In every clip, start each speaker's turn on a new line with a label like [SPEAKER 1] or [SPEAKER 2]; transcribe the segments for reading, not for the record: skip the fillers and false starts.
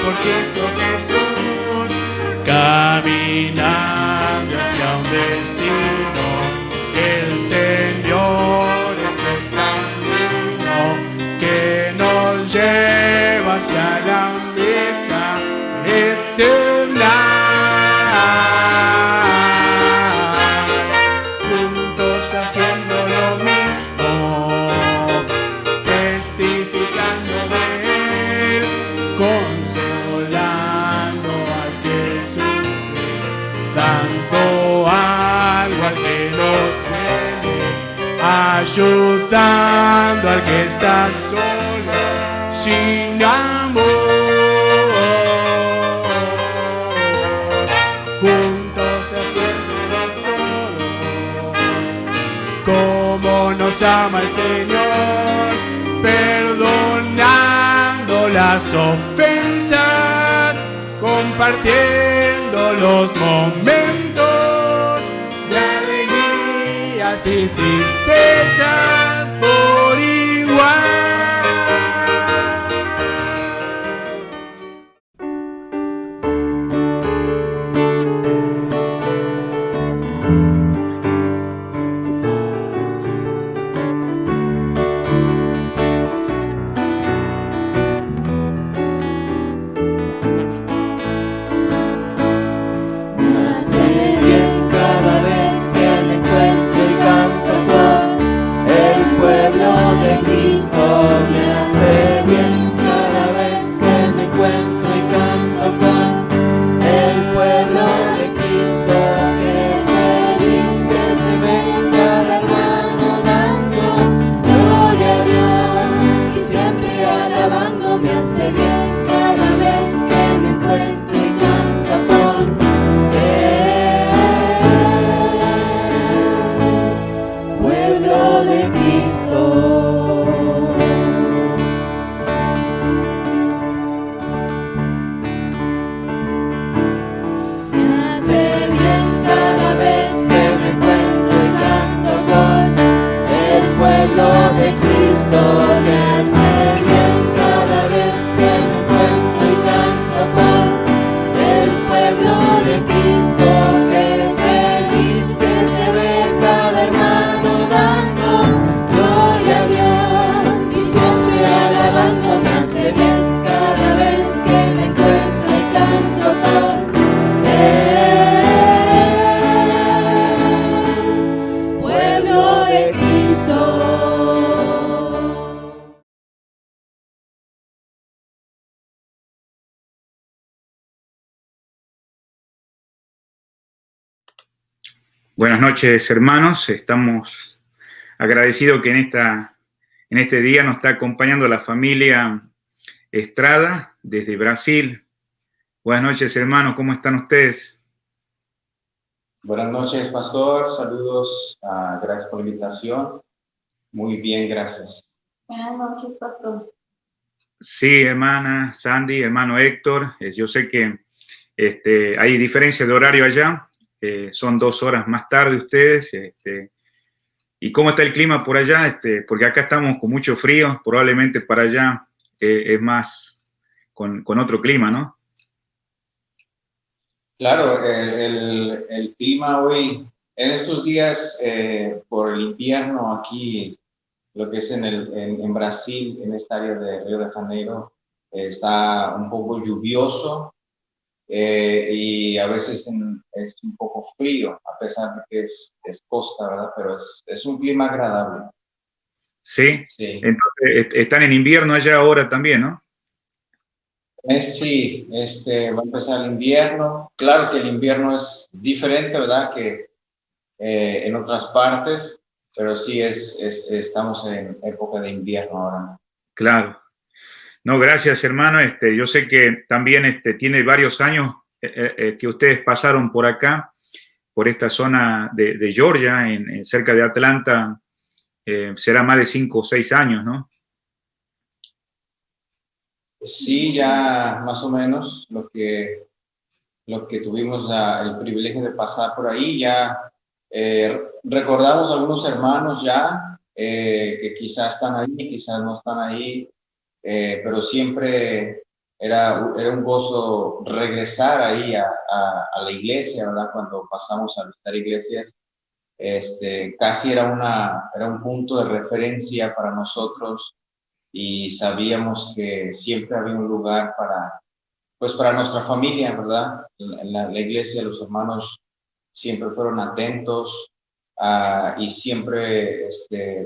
[SPEAKER 1] por Cristo Jesús, caminando hacia un destino. El Señor es el camino que nos lleva hacia la meta eterna. Juntos haciendo lo mismo, testificando de Él, consolando al que sufre, dando algo al que no tiene, ayudando al que está solo, sin amor. Juntos haciendo todo, como nos ama el Señor, perdonando las ofensas, compartiendo los momentos de alegrías y tristezas por igual.
[SPEAKER 2] Buenas noches, hermanos. Estamos agradecidos que en este día nos está acompañando la familia Estrada desde Brasil. Buenas noches, hermanos. ¿Cómo están ustedes?
[SPEAKER 3] Buenas noches, pastor. Saludos. Gracias por la invitación. Muy bien, gracias.
[SPEAKER 4] Buenas noches, pastor.
[SPEAKER 2] Sí, hermana Sandy, hermano Héctor. Yo sé que hay diferencia de horario allá. Son 2 horas más tarde ustedes. ¿Y cómo está el clima por allá? Porque acá estamos con mucho frío. Probablemente para allá es más con otro clima, ¿no?
[SPEAKER 3] Claro, el clima hoy, en estos días, por el invierno aquí, lo que es en Brasil, en esta área de Río de Janeiro, está un poco lluvioso y a veces es un poco frío, a pesar de que es costa, ¿verdad? Pero es un clima agradable.
[SPEAKER 2] Sí.
[SPEAKER 3] Sí.
[SPEAKER 2] Entonces, están en invierno allá ahora también, ¿no?
[SPEAKER 3] Sí, va a empezar el invierno. Claro que el invierno es diferente, ¿verdad? Que en otras partes, pero sí estamos en época de invierno ahora.
[SPEAKER 2] Claro. No, gracias, hermano. Yo sé que también tiene varios años que ustedes pasaron por acá, por esta zona de Georgia, cerca de Atlanta. Será más de 5 o 6 años, ¿no?
[SPEAKER 3] Sí, ya más o menos lo que tuvimos el privilegio de pasar por ahí, ya recordamos algunos hermanos ya que quizás están ahí, quizás no están ahí, pero siempre era un gozo regresar ahí a la iglesia, ¿verdad? Cuando pasamos a visitar iglesias, casi era un punto de referencia para nosotros y sabíamos que siempre había un lugar pues para nuestra familia, ¿verdad? En la iglesia los hermanos siempre fueron atentos y siempre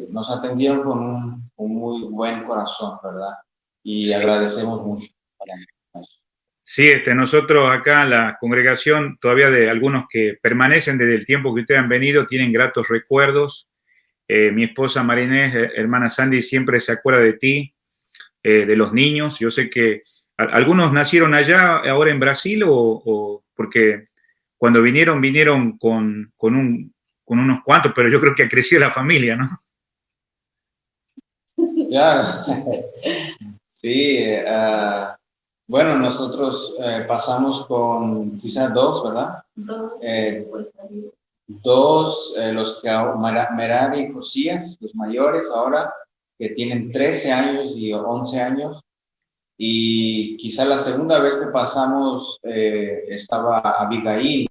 [SPEAKER 3] nos atendieron con un muy buen corazón, ¿verdad? Y
[SPEAKER 2] Sí.
[SPEAKER 3] agradecemos mucho.
[SPEAKER 2] Sí, nosotros acá, la congregación, todavía de algunos que permanecen desde el tiempo que ustedes han venido, tienen gratos recuerdos. Mi esposa Marinés, hermana Sandy, siempre se acuerda de ti, de los niños. Yo sé que algunos nacieron allá, ahora en Brasil, o porque cuando vinieron con unos cuantos, pero yo creo que ha crecido la familia, ¿no?
[SPEAKER 3] Claro, sí. Bueno, nosotros pasamos con quizás dos, ¿verdad?
[SPEAKER 4] Dos,
[SPEAKER 3] Eh,
[SPEAKER 4] pues, ahí.
[SPEAKER 3] Dos, los que Merari y Josías, los mayores ahora, que tienen 13 años y 11 años. Y quizá la segunda vez que pasamos estaba Abigail,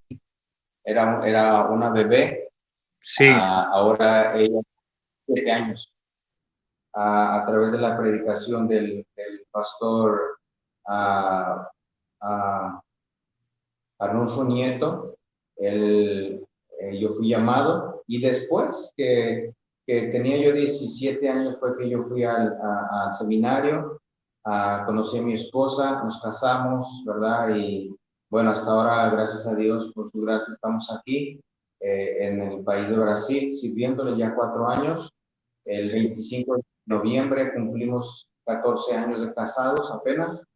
[SPEAKER 3] era una bebé,
[SPEAKER 2] Sí,
[SPEAKER 3] ahora ella tiene 7 años. A través de la predicación del pastor ah, ah, Arnulfo Nieto, yo fui llamado y después que tenía yo 17 años fue que yo fui al seminario, conocí a mi esposa, nos casamos, ¿verdad? Y bueno, hasta ahora, gracias a Dios, por su gracia, estamos aquí en el país de Brasil, sirviéndole ya 4 años. El 25 de noviembre cumplimos 14 años de casados apenas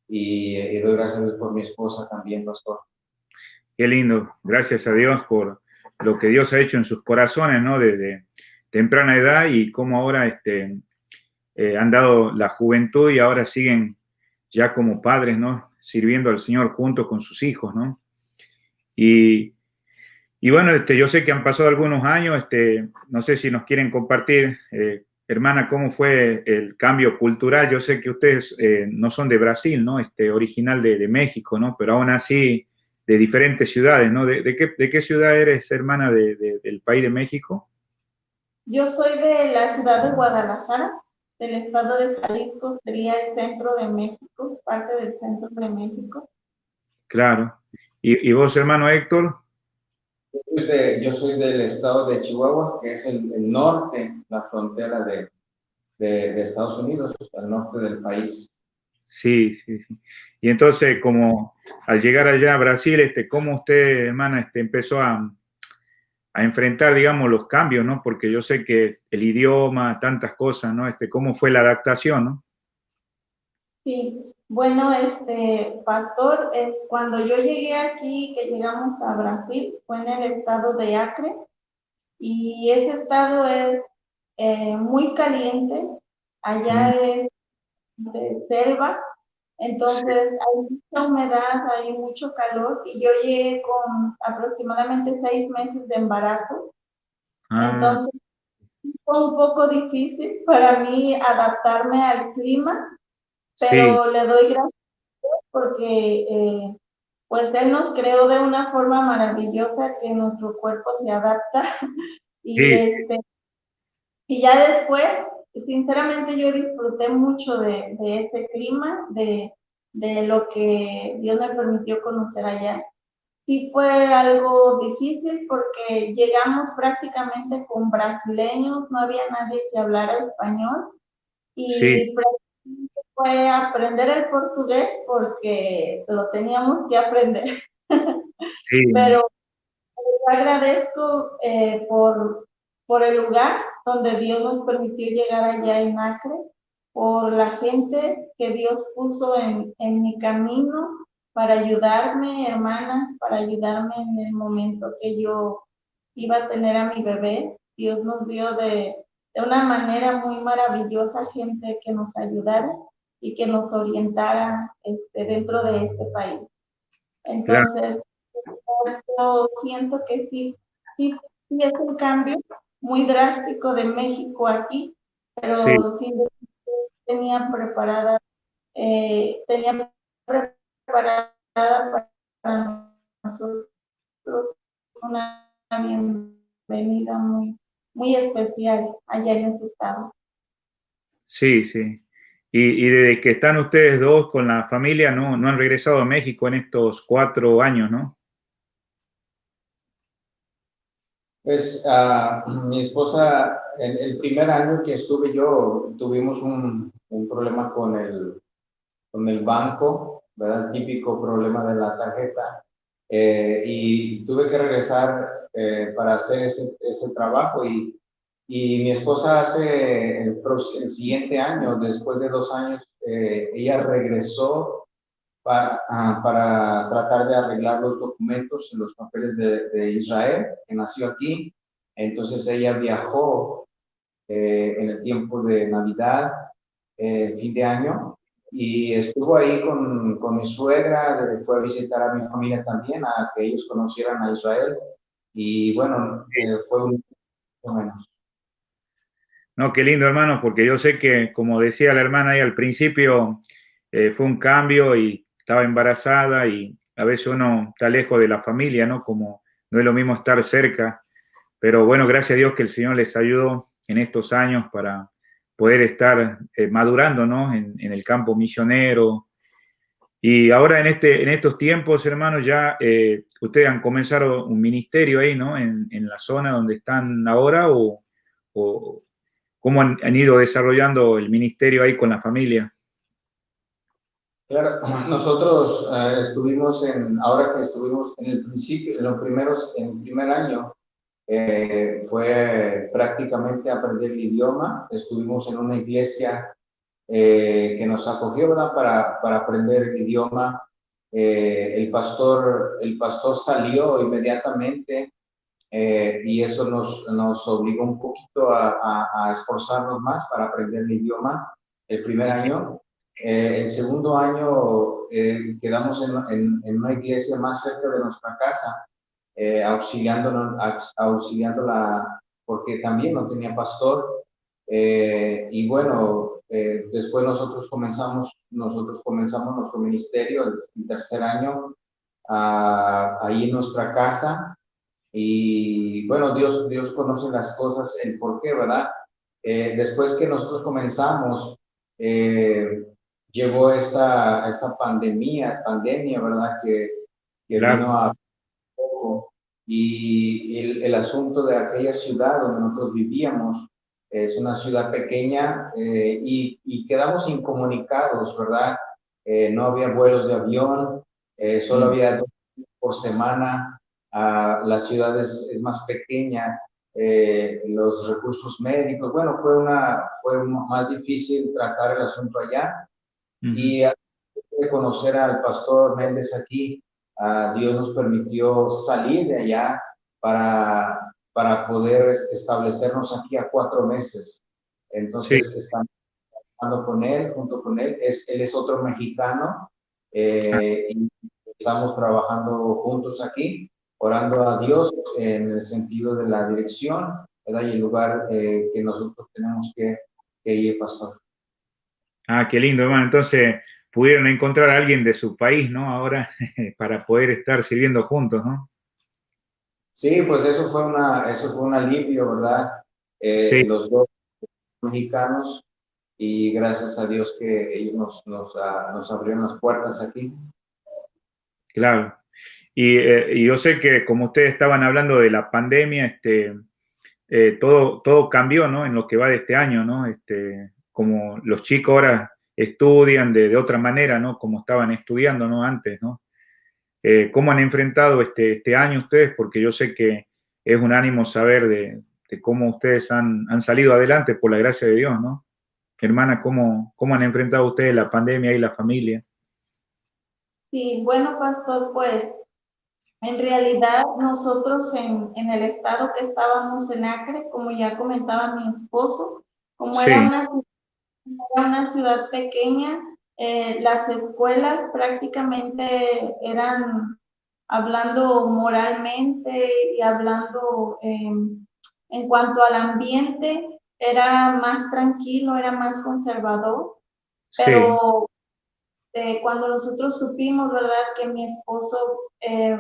[SPEAKER 3] y doy gracias a Dios por mi esposa también, pastor.
[SPEAKER 2] qué lindo. Gracias a Dios por lo que Dios ha hecho en sus corazones, ¿no? Desde temprana edad y cómo ahora han dado la juventud y ahora siguen ya como padres, ¿no? Sirviendo al Señor junto con sus hijos, ¿no? Y, y bueno, yo sé que han pasado algunos años, no sé si nos quieren compartir, hermana, cómo fue el cambio cultural. Yo sé que ustedes no son de Brasil, ¿no? Original de México, ¿no? Pero aún así de diferentes ciudades, ¿no? ¿De qué ciudad eres, hermana, del país de México?
[SPEAKER 4] Yo soy de la ciudad de Guadalajara, del estado de Jalisco, sería el centro de México, parte del centro de México.
[SPEAKER 2] Claro. Y vos, hermano Héctor?
[SPEAKER 3] Yo soy del estado de Chihuahua, que es el norte, la frontera de Estados Unidos, al norte del país.
[SPEAKER 2] Sí, sí, sí. Y entonces, como al llegar allá a Brasil, ¿cómo usted, hermana, empezó a enfrentar, digamos, los cambios, ¿no? Porque yo sé que el idioma, tantas cosas, ¿no? ¿Cómo fue la adaptación, ¿no?
[SPEAKER 4] Sí, bueno, pastor, es cuando yo llegué aquí, que llegamos a Brasil, fue en el estado de Acre, y ese estado es muy caliente, allá
[SPEAKER 2] Mm,
[SPEAKER 4] es de selva,
[SPEAKER 2] sí,
[SPEAKER 4] entonces hay mucha humedad, hay mucho calor, y yo llegué con aproximadamente 6 meses de embarazo,
[SPEAKER 2] ah,
[SPEAKER 4] entonces fue un poco difícil para mí adaptarme al clima,
[SPEAKER 2] sí,
[SPEAKER 4] pero le doy gracias porque pues Él nos creó de una forma maravillosa que nuestro cuerpo se adapta y,
[SPEAKER 2] sí,
[SPEAKER 4] y ya después, sinceramente yo disfruté mucho de ese clima, de lo que Dios me permitió conocer allá. Sí fue algo difícil porque llegamos prácticamente con brasileños, no había nadie que hablara español
[SPEAKER 2] sí,
[SPEAKER 4] y fue aprender el portugués porque lo teníamos que aprender.
[SPEAKER 2] sí,
[SPEAKER 4] Pero agradezco por el lugar donde Dios nos permitió llegar allá en Acre, por la gente que Dios puso en mi camino para ayudarme, hermanas, para ayudarme en el momento que yo iba a tener a mi bebé. Dios nos dio de una manera muy maravillosa gente que nos ayudara y que nos orientara dentro de este país.
[SPEAKER 2] claro,
[SPEAKER 4] Entonces, yo siento que sí es un cambio muy drástico de México aquí,
[SPEAKER 2] sí,
[SPEAKER 4] pero sí tenía preparada tenía preparada para nosotros una bienvenida muy especial allá en ese estado.
[SPEAKER 2] Sí, sí. Y desde que están ustedes dos con la familia, no han regresado a México en estos 4 años, ¿no?
[SPEAKER 3] Pues mi esposa, el primer año que estuve yo, tuvimos un problema con el banco, ¿verdad? El típico problema de la tarjeta. Y tuve que regresar para hacer ese trabajo y mi esposa hace el siguiente año, después de 2 años, ella regresó para tratar de arreglar los documentos, los papeles de Israel, que nació aquí. Entonces ella viajó en el tiempo de Navidad, fin de año, y estuvo ahí con mi suegra, fue a visitar a mi familia también, a que ellos conocieran a Israel, y bueno, fue un menos.
[SPEAKER 2] No, qué lindo, hermano, porque yo sé que, como decía la hermana ahí al principio, fue un cambio y estaba embarazada y a veces uno está lejos de la familia, ¿no? Como no es lo mismo estar cerca, pero bueno, gracias a Dios que el Señor les ayudó en estos años para poder estar madurando, ¿no? En el campo misionero. Y ahora en estos tiempos, hermanos, ya ustedes han comenzado un ministerio ahí, ¿no? En la zona donde están ahora o cómo han ido desarrollando el ministerio ahí con la familia.
[SPEAKER 3] Claro, nosotros estuvimos ahora que estuvimos en el principio, en el primer año, fue prácticamente aprender el idioma. Estuvimos en una iglesia que nos acogió, ¿verdad? Para aprender el idioma. El pastor salió inmediatamente y eso nos obligó un poquito a esforzarnos más para aprender el idioma el primer año. El segundo año quedamos en una iglesia más cerca de nuestra casa, auxiliándola porque también no tenía pastor. Y bueno, después nosotros comenzamos nuestro ministerio el tercer año ahí en nuestra casa. Y bueno, Dios conoce las cosas, el por qué, ¿verdad? Después que nosotros comenzamos, eh, llegó esta pandemia, ¿verdad? Que
[SPEAKER 2] Claro,
[SPEAKER 3] vino a poco. Y el asunto de aquella ciudad donde nosotros vivíamos es una ciudad pequeña y quedamos incomunicados, ¿verdad? No había vuelos de avión, solo había 2 por semana. La ciudad es más pequeña, los recursos médicos, bueno, fue más difícil tratar el asunto allá.
[SPEAKER 2] uh-huh.
[SPEAKER 3] Y de conocer al pastor Méndez aquí, Dios nos permitió salir de allá para poder establecernos aquí a 4 meses.
[SPEAKER 2] Sí,
[SPEAKER 3] Entonces, estamos trabajando junto con él. Él es otro mexicano
[SPEAKER 2] ah,
[SPEAKER 3] y estamos trabajando juntos aquí, orando a Dios en el sentido de la dirección, ¿verdad? Y el lugar que nosotros tenemos que ir, pastor.
[SPEAKER 2] qué lindo, hermano. Entonces pudieron encontrar a alguien de su país, ¿no? Ahora para poder estar sirviendo juntos, ¿no?
[SPEAKER 3] Sí, pues eso fue un alivio, ¿verdad?
[SPEAKER 2] Sí,
[SPEAKER 3] Los dos mexicanos y gracias a Dios que ellos nos abrieron las puertas aquí.
[SPEAKER 2] claro. Y yo sé que como ustedes estaban hablando de la pandemia, todo cambió, ¿no? En lo que va de este año, ¿no? Como los chicos ahora estudian de otra manera, ¿no? Como estaban estudiando, ¿no? Antes, ¿no? ¿Cómo han enfrentado este año ustedes? Porque yo sé que es un ánimo saber de cómo ustedes han salido adelante por la gracia de Dios, ¿no? Hermana, ¿cómo han enfrentado ustedes la pandemia y la familia?
[SPEAKER 4] Sí, bueno, pastor, pues en realidad nosotros en el estado que estábamos en Acre, como ya comentaba mi esposo, como
[SPEAKER 2] Sí,
[SPEAKER 4] era una ciudad pequeña, las escuelas prácticamente eran hablando moralmente y hablando en cuanto al ambiente, era más tranquilo, era más conservador,
[SPEAKER 2] sí,
[SPEAKER 4] pero cuando nosotros supimos, ¿verdad?, que mi esposo,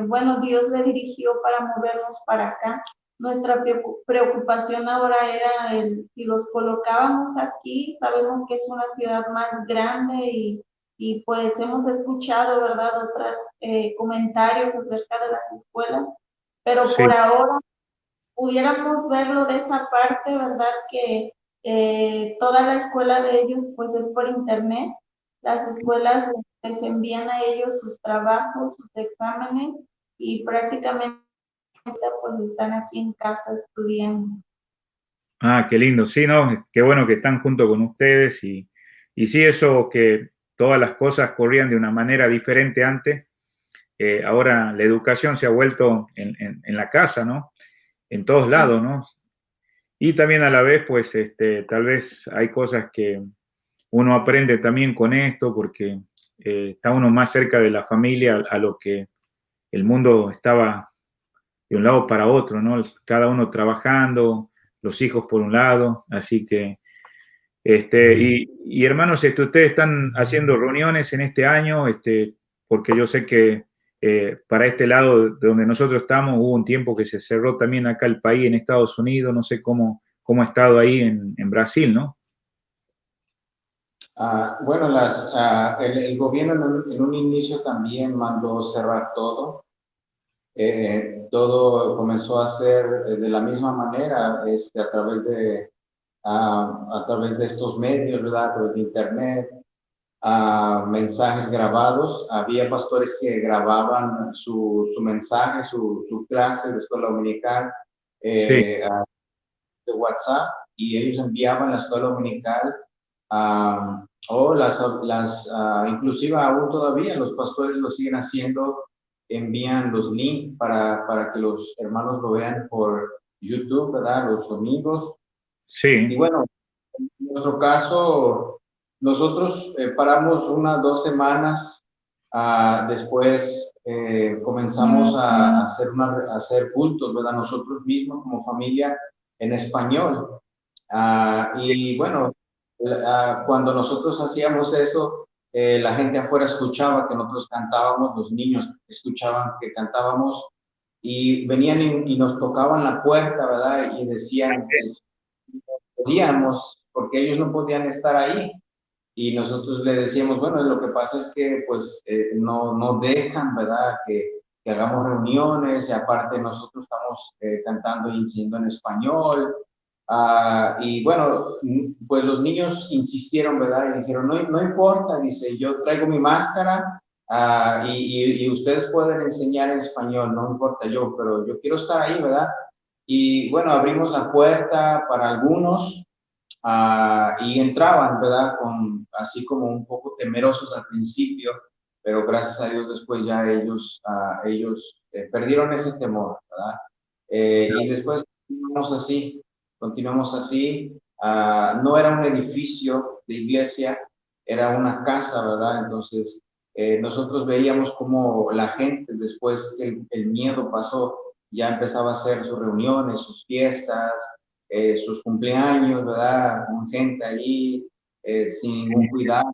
[SPEAKER 4] bueno, Dios le dirigió para movernos para acá. Nuestra preocupación ahora era si los colocábamos aquí. Sabemos que es una ciudad más grande y pues hemos escuchado, ¿verdad?, otros comentarios acerca de las escuelas, pero
[SPEAKER 2] Sí,
[SPEAKER 4] por ahora pudiéramos verlo de esa parte, ¿verdad?, que toda la escuela de ellos pues es por internet. Las escuelas les envían a ellos sus trabajos, sus exámenes y prácticamente pues están aquí en casa estudiando.
[SPEAKER 2] qué lindo. Sí, no, qué bueno que están junto con ustedes y sí, eso que todas las cosas corrían de una manera diferente antes. Ahora la educación se ha vuelto en la casa, ¿no? En todos lados, ¿no? Y también a la vez, pues, tal vez hay cosas que uno aprende también con esto porque está uno más cerca de la familia a lo que el mundo estaba de un lado para otro, ¿no? Cada uno trabajando, los hijos por un lado, así que, y hermanos, ustedes están haciendo reuniones en este año, porque yo sé que para este lado de donde nosotros estamos hubo un tiempo que se cerró también acá el país en Estados Unidos, no sé cómo ha estado ahí en Brasil, ¿no?
[SPEAKER 3] Bueno, el gobierno en un inicio también mandó cerrar todo. Todo comenzó a ser de la misma manera, a través de estos medios, ¿verdad? A través de internet, mensajes grabados. Había pastores que grababan su mensaje, su clase de escuela dominical,
[SPEAKER 2] Sí,
[SPEAKER 3] de WhatsApp, y ellos enviaban la escuela dominical, o inclusive aún todavía los pastores lo siguen haciendo, envían los links para que los hermanos lo vean por YouTube, ¿verdad? Los domingos. Y
[SPEAKER 2] sí.
[SPEAKER 3] bueno, en nuestro caso, nosotros paramos unas 2 semanas, después comenzamos a hacer cultos, ¿verdad? Nosotros mismos como familia en español. Y bueno, cuando nosotros hacíamos eso, la gente afuera escuchaba que nosotros cantábamos, los niños escuchaban que cantábamos y venían y nos tocaban la puerta, ¿verdad? Y decían que podíamos, porque ellos no podían estar ahí. Y nosotros le decíamos, bueno, lo que pasa es que pues no dejan, ¿verdad? Que hagamos reuniones y aparte nosotros estamos cantando y enseñando en español. Y bueno, pues los niños insistieron, ¿verdad? Y dijeron, no importa, dice, yo traigo mi máscara, y ustedes pueden enseñar en español, no importa yo, pero yo quiero estar ahí, ¿verdad? Y bueno, abrimos la puerta para algunos, y entraban, ¿verdad? Así como un poco temerosos al principio, pero gracias a Dios después ya ellos perdieron ese temor, ¿verdad? Y después continuamos así. No era un edificio de iglesia, era una casa, ¿verdad? Entonces, nosotros veíamos como la gente, después que el miedo pasó, ya empezaba a hacer sus reuniones, sus fiestas, sus cumpleaños, ¿verdad? Con gente allí, sin ningún cuidado.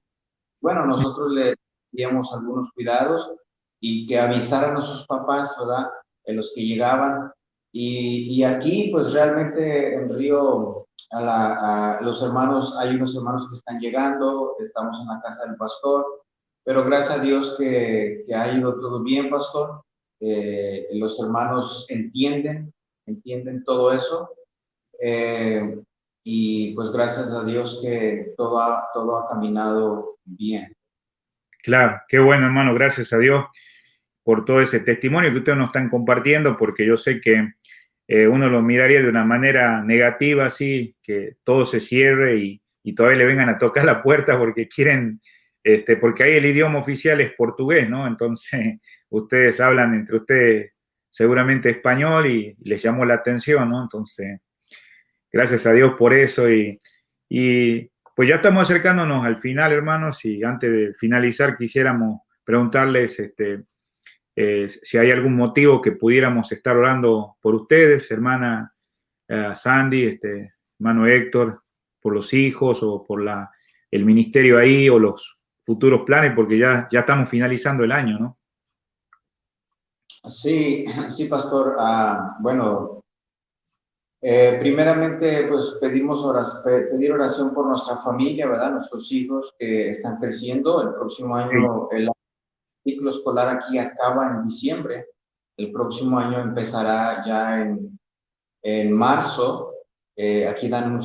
[SPEAKER 3] Bueno, nosotros le díamos algunos cuidados y que avisaran a sus papás, ¿verdad? En los que llegaban. Y aquí, pues realmente en Río, los hermanos, hay unos hermanos que están llegando, estamos en la casa del pastor, pero gracias a Dios que ha ido todo bien, pastor. Los hermanos entienden todo eso, eh, y pues gracias a Dios que todo ha caminado bien.
[SPEAKER 2] Claro, qué bueno, hermano, gracias a Dios por todo ese testimonio que ustedes nos están compartiendo, porque yo sé que uno lo miraría de una manera negativa, así, que todo se cierre y todavía le vengan a tocar la puerta porque quieren, porque ahí el idioma oficial es portugués, ¿no? Entonces, ustedes hablan entre ustedes seguramente español y les llamó la atención, ¿no? Entonces, gracias a Dios por eso y pues ya estamos acercándonos al final, hermanos, y antes de finalizar quisiéramos preguntarles si hay algún motivo que pudiéramos estar orando por ustedes, hermana Sandy, hermano Héctor, por los hijos o por el ministerio ahí o los futuros planes, porque ya estamos finalizando el año, ¿no?
[SPEAKER 3] Sí, sí, pastor. Bueno, primeramente, pues pedir oración por nuestra familia, ¿verdad? Nuestros hijos que están creciendo. El próximo
[SPEAKER 2] Sí,
[SPEAKER 3] año, el ciclo escolar aquí acaba en diciembre. El próximo año empezará ya en marzo. Aquí dan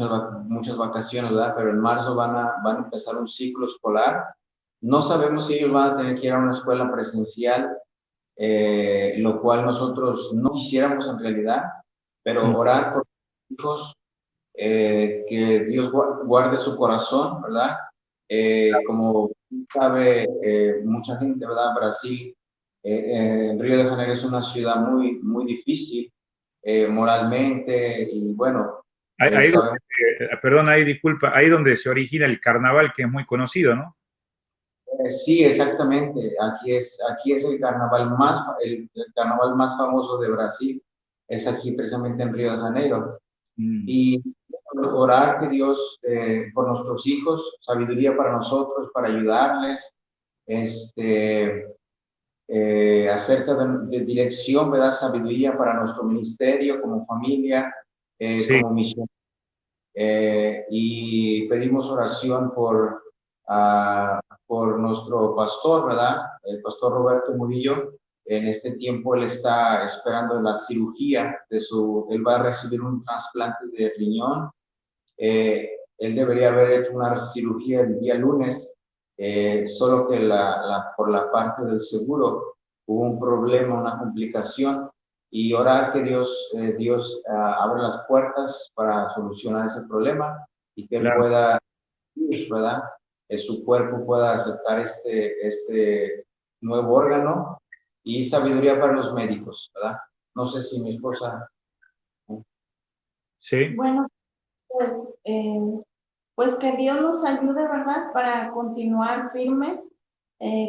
[SPEAKER 3] muchas vacaciones, ¿verdad? Pero en marzo van a empezar un ciclo escolar. No sabemos si ellos van a tener que ir a una escuela presencial, lo cual nosotros no quisiéramos en realidad, pero orar por los hijos, que Dios guarde su corazón, ¿verdad? Como sabe mucha gente, ¿verdad? Brasil, Río de Janeiro es una ciudad muy, muy difícil moralmente y bueno,
[SPEAKER 2] ahí
[SPEAKER 3] sabemos.
[SPEAKER 2] perdón, ahí disculpa, ahí donde se origina el carnaval, que es muy conocido, ¿no?
[SPEAKER 3] Sí, exactamente. Aquí es el carnaval más famoso de Brasil. Es aquí precisamente en Río de Janeiro.
[SPEAKER 2] Mm,
[SPEAKER 3] Y orar que Dios, por nuestros hijos, sabiduría para nosotros, para ayudarles, acerca de dirección, ¿verdad? Sabiduría para nuestro ministerio como familia,
[SPEAKER 2] sí,
[SPEAKER 3] como misión. Y pedimos oración por nuestro pastor, ¿verdad? El pastor Roberto Murillo. En este tiempo él está esperando la cirugía él va a recibir un trasplante de riñón. Él debería haber hecho una cirugía el día lunes, solo que por la parte del seguro hubo un problema, una complicación, y orar que Dios abra las puertas para solucionar ese problema y que él
[SPEAKER 2] claro.
[SPEAKER 3] pueda, ¿verdad? Su cuerpo pueda aceptar este nuevo órgano y sabiduría para los médicos, ¿verdad? No sé si mi esposa.
[SPEAKER 2] Sí,
[SPEAKER 4] Bueno, pues, pues que Dios nos ayude, ¿verdad? Para continuar firmes.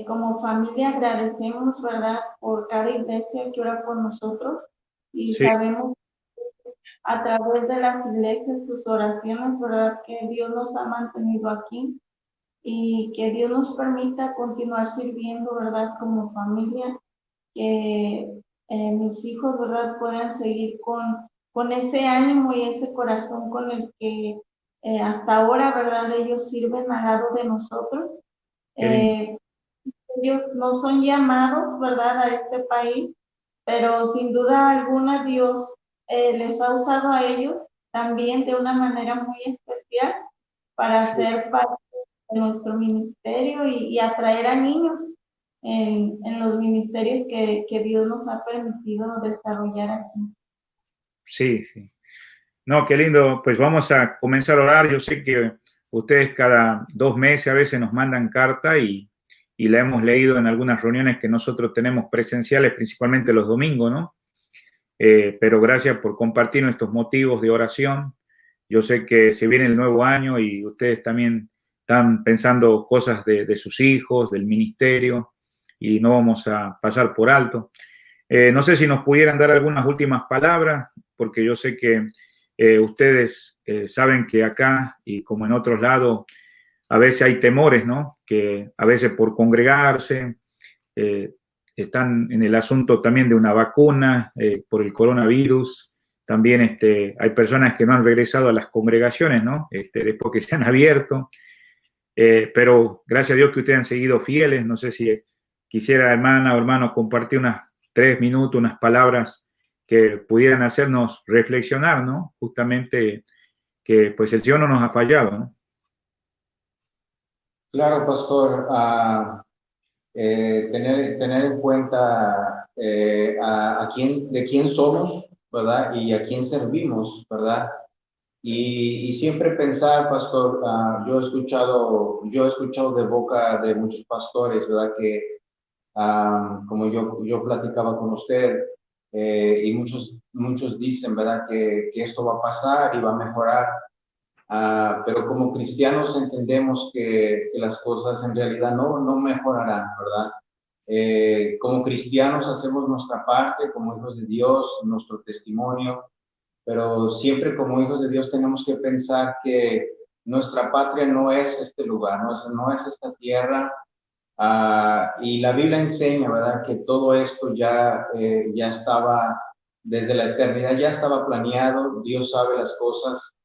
[SPEAKER 4] Como familia agradecemos, ¿verdad? Por cada iglesia que ora por nosotros y
[SPEAKER 2] sí,
[SPEAKER 4] sabemos a través de las iglesias, sus oraciones, ¿verdad? Que Dios nos ha mantenido aquí y que Dios nos permita continuar sirviendo, ¿verdad? Como familia, que mis hijos, ¿verdad? Puedan seguir con ese ánimo y ese corazón con el que hasta ahora, ¿verdad? Ellos sirven al lado de nosotros.
[SPEAKER 2] qué lindo.
[SPEAKER 4] Eh, ellos no son llamados, ¿verdad? A este país, pero sin duda alguna Dios les ha usado a ellos también de una manera muy especial para
[SPEAKER 2] Sí,
[SPEAKER 4] ser parte de nuestro ministerio y atraer a niños en los ministerios que Dios nos ha permitido desarrollar aquí.
[SPEAKER 2] sí, sí. No, qué lindo. Pues vamos a comenzar a orar. Yo sé que ustedes cada 2 meses a veces nos mandan carta y la hemos leído en algunas reuniones que nosotros tenemos presenciales, principalmente los domingos, ¿no? Pero gracias por compartir nuestros motivos de oración. Yo sé que se viene el nuevo año y ustedes también están pensando cosas de sus hijos, del ministerio, y no vamos a pasar por alto. No sé si nos pudieran dar algunas últimas palabras, porque yo sé que ustedes saben que acá y como en otros lados, a veces hay temores, ¿no? Que a veces por congregarse, eh, están en el asunto también de una vacuna por el coronavirus. También hay personas que no han regresado a las congregaciones, ¿no? Después que se han abierto. Pero gracias a Dios que ustedes han seguido fieles. No sé si quisiera, hermana o hermano, compartir unas 3 minutos, unas palabras que pudieran hacernos reflexionar, ¿no? Justamente que pues el Señor no nos ha fallado, ¿no?
[SPEAKER 3] Claro, pastor. Tener en cuenta de quién somos, ¿verdad? Y a quién servimos, ¿verdad? Y siempre pensar, pastor, yo he escuchado de boca de muchos pastores, ¿verdad? Que como yo platicaba con usted, y muchos dicen, ¿verdad? Que esto va a pasar y va a mejorar. Pero como cristianos entendemos que las cosas en realidad no mejorarán, ¿verdad? Como cristianos hacemos nuestra parte, como hijos de Dios, nuestro testimonio, pero siempre como hijos de Dios tenemos que pensar que nuestra patria no es este lugar, no es esta tierra, Y la Biblia enseña, ¿verdad?, que todo esto ya estaba desde la eternidad, ya estaba planeado. Dios sabe las cosas.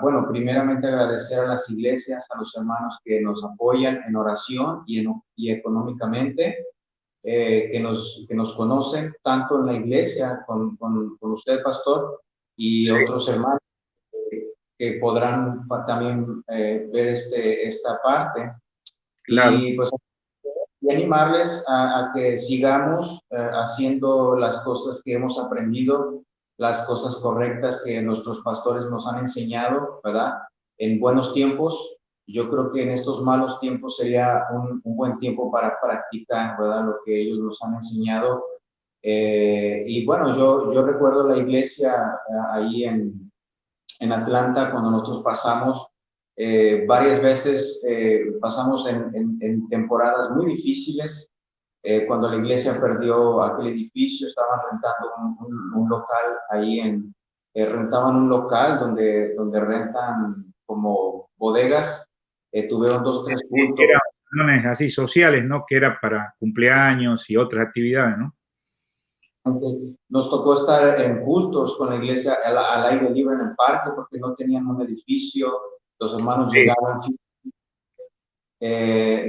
[SPEAKER 3] Bueno, primeramente agradecer a las iglesias, a los hermanos que nos apoyan en oración y económicamente, que nos conocen tanto en la iglesia con usted, pastor, y
[SPEAKER 2] Sí,
[SPEAKER 3] otros hermanos que podrán también ver esta parte.
[SPEAKER 2] claro.
[SPEAKER 3] Y pues y animarles a que sigamos haciendo las cosas que hemos aprendido, las cosas correctas que nuestros pastores nos han enseñado, ¿verdad? En buenos tiempos. Yo creo que en estos malos tiempos sería un buen tiempo para practicar, ¿verdad?, lo que ellos nos han enseñado. Y bueno, yo recuerdo la iglesia ahí en Atlanta cuando nosotros pasamos. Varias veces pasamos en temporadas muy difíciles. Cuando la iglesia perdió aquel edificio, estaban rentando un local ahí rentaban un local donde rentan como bodegas. Tuvieron 2, 3
[SPEAKER 2] Sí, sí,
[SPEAKER 3] cultos.
[SPEAKER 2] eran reuniones así sociales, ¿no? Que era para cumpleaños y otras actividades, ¿no?
[SPEAKER 3] Nos tocó estar en cultos con la iglesia al aire libre en el parque porque no tenían un edificio. Los hermanos
[SPEAKER 2] Sí,
[SPEAKER 3] llegaban.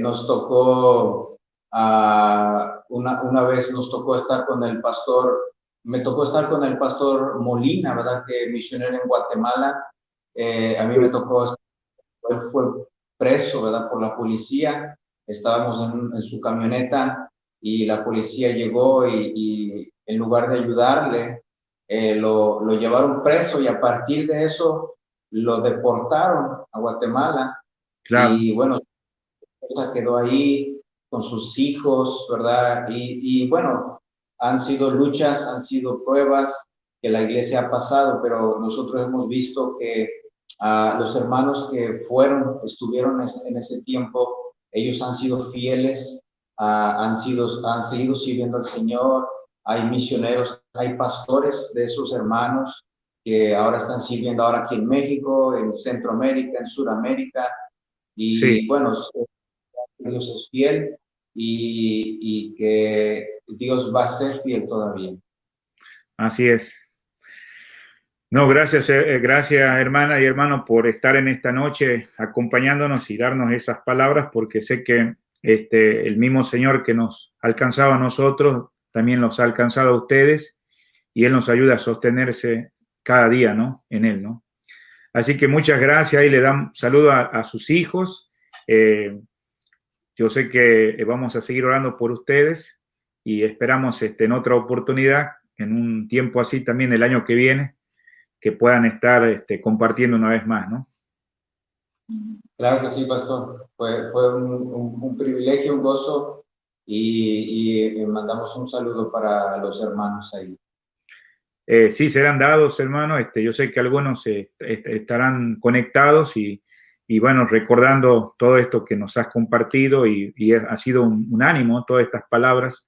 [SPEAKER 3] Nos tocó, una vez nos tocó estar con el pastor, me tocó estar con el pastor Molina, ¿verdad?, que misionero en Guatemala. A mí me tocó, él fue preso, ¿verdad?, por la policía. Estábamos en su camioneta y la policía llegó y en lugar de ayudarle, lo llevaron preso, y a partir de eso lo deportaron a Guatemala.
[SPEAKER 2] claro.
[SPEAKER 3] Y bueno, quedó ahí con sus hijos, ¿verdad? Y bueno, han sido luchas, han sido pruebas que la iglesia ha pasado, pero nosotros hemos visto que los hermanos que estuvieron en ese tiempo, ellos han sido fieles, han seguido sirviendo al Señor. Hay misioneros, hay pastores de esos hermanos que ahora están sirviendo ahora aquí en México, en Centroamérica, en Sudamérica.
[SPEAKER 2] Sí,
[SPEAKER 3] Y bueno, Dios es fiel y que Dios va a ser fiel todavía.
[SPEAKER 2] así es. No, gracias, gracias hermana y hermano por estar en esta noche acompañándonos y darnos esas palabras, porque sé que el mismo Señor que nos alcanzaba a nosotros, también los ha alcanzado a ustedes, y Él nos ayuda a sostenerse cada día, ¿no?, en Él, ¿no? Así que muchas gracias, y le dan saludo a sus hijos. Yo sé que vamos a seguir orando por ustedes y esperamos en otra oportunidad, en un tiempo así también el año que viene, que puedan estar compartiendo una vez más, ¿no?
[SPEAKER 3] Claro que sí, pastor. Fue un privilegio, un gozo, y mandamos un saludo para los hermanos ahí.
[SPEAKER 2] Sí, serán dados, hermano. Yo sé que algunos estarán conectados y bueno, recordando todo esto que nos has compartido, y ha sido un ánimo todas estas palabras,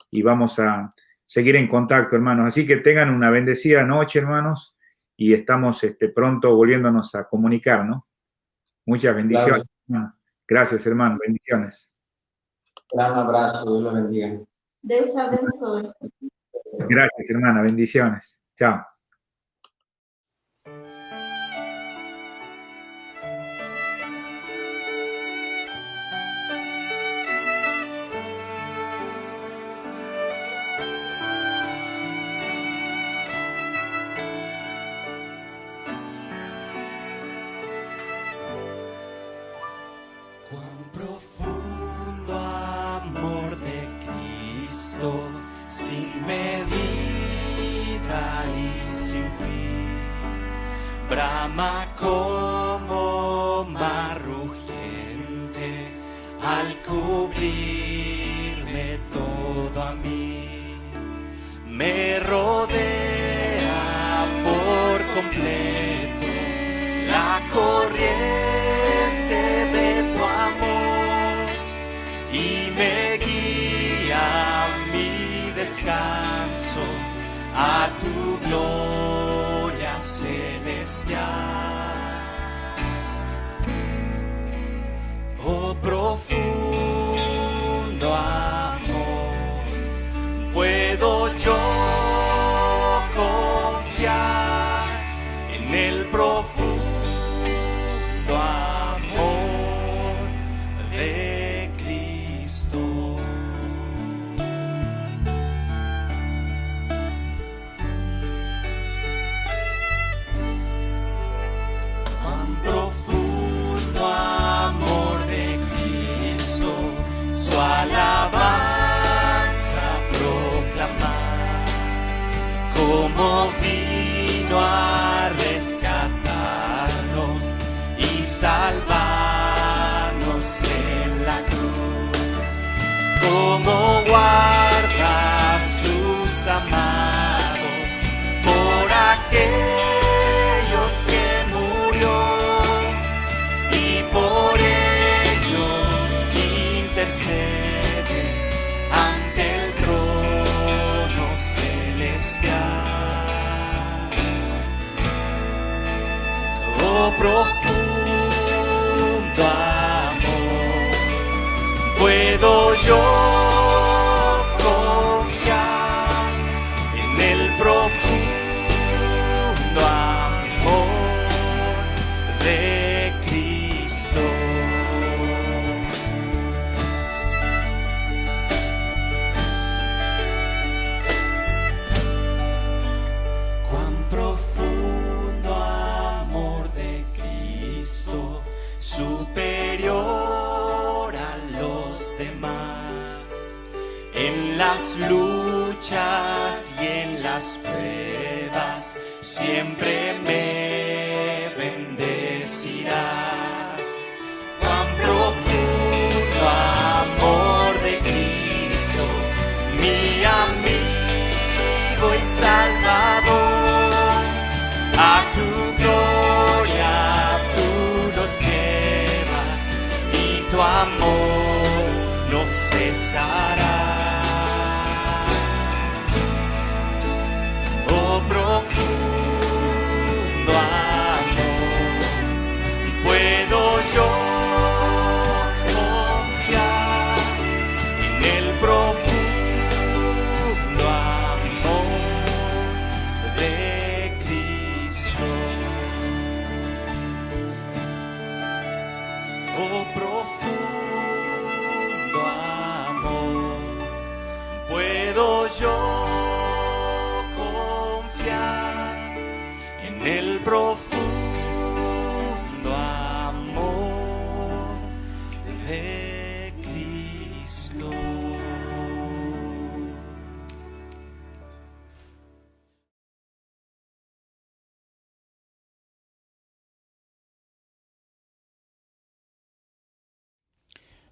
[SPEAKER 2] y vamos a seguir en contacto, hermanos. Así que tengan una bendecida noche, hermanos, y estamos pronto volviéndonos a comunicar, ¿no? Muchas bendiciones.
[SPEAKER 3] Claro,
[SPEAKER 2] Gracias, hermano. Bendiciones.
[SPEAKER 3] gran abrazo, Dios lo bendiga.
[SPEAKER 4] Deus abençoe.
[SPEAKER 2] Gracias, hermana. Bendiciones. Chao.
[SPEAKER 1] Cuán profundo amor de Cristo, sin medida y sin fin, brama como mar rugiente al cubrirme todo a mí, me rodea por completo la corriente de tu amor y me guía a mi descanso, a tu gloria celestial. Oh,
[SPEAKER 5] como vino a rescatarnos y salvarnos en la cruz, como guarda a sus amados por aquellos que murió y por ellos intercede ante el trono celestial. Oh, profundo amor, puedo yo confiar en el profundo amor de Cristo. Cuán profundo amor de Cristo, superior a los demás. En las luchas y en las pruebas siempre me bendecirás. Cuán profundo amor de Cristo, mi amigo y Salvador. A tu gloria tú nos llevas y tu amor no cesará. Oh, profundo amor, puedo yo confiar en el profundo amor de Cristo. Oh, profundo amor, puedo yo confiar en el profundo amor de Cristo.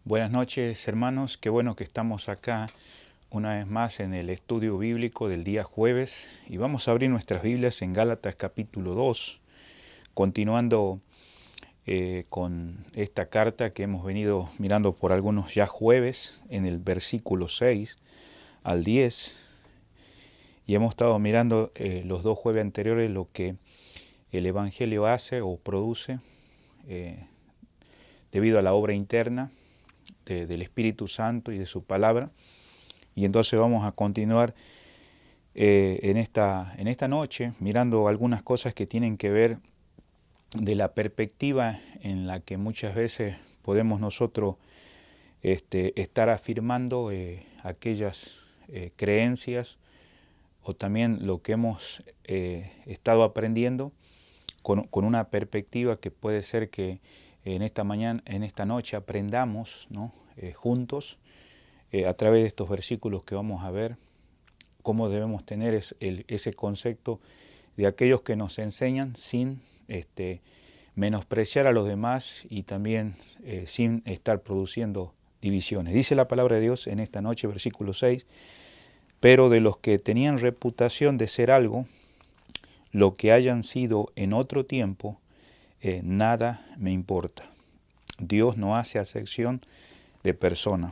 [SPEAKER 6] Buenas noches, hermanos. Qué bueno que estamos acá una vez más en el estudio bíblico del día jueves y vamos a abrir nuestras Biblias en Gálatas capítulo 2, continuando con esta carta que hemos venido mirando por algunos ya jueves en el versículo 6 al 10 y hemos estado mirando los dos jueves anteriores lo que el Evangelio hace o produce debido a la obra interna del Espíritu Santo y de su palabra. Y entonces vamos a continuar en esta noche mirando algunas cosas que tienen que ver de la perspectiva en la que muchas veces podemos nosotros estar afirmando aquellas creencias o también lo que hemos estado aprendiendo con una perspectiva que puede ser que en esta noche aprendamos, ¿no? Juntos a través de estos versículos que vamos a ver cómo debemos tener ese concepto de aquellos que nos enseñan sin menospreciar a los demás y también sin estar produciendo divisiones. Dice la palabra de Dios en esta noche, versículo 6, pero de los que tenían reputación de ser algo, lo que hayan sido en otro tiempo, nada me importa. Dios no hace acepción de persona.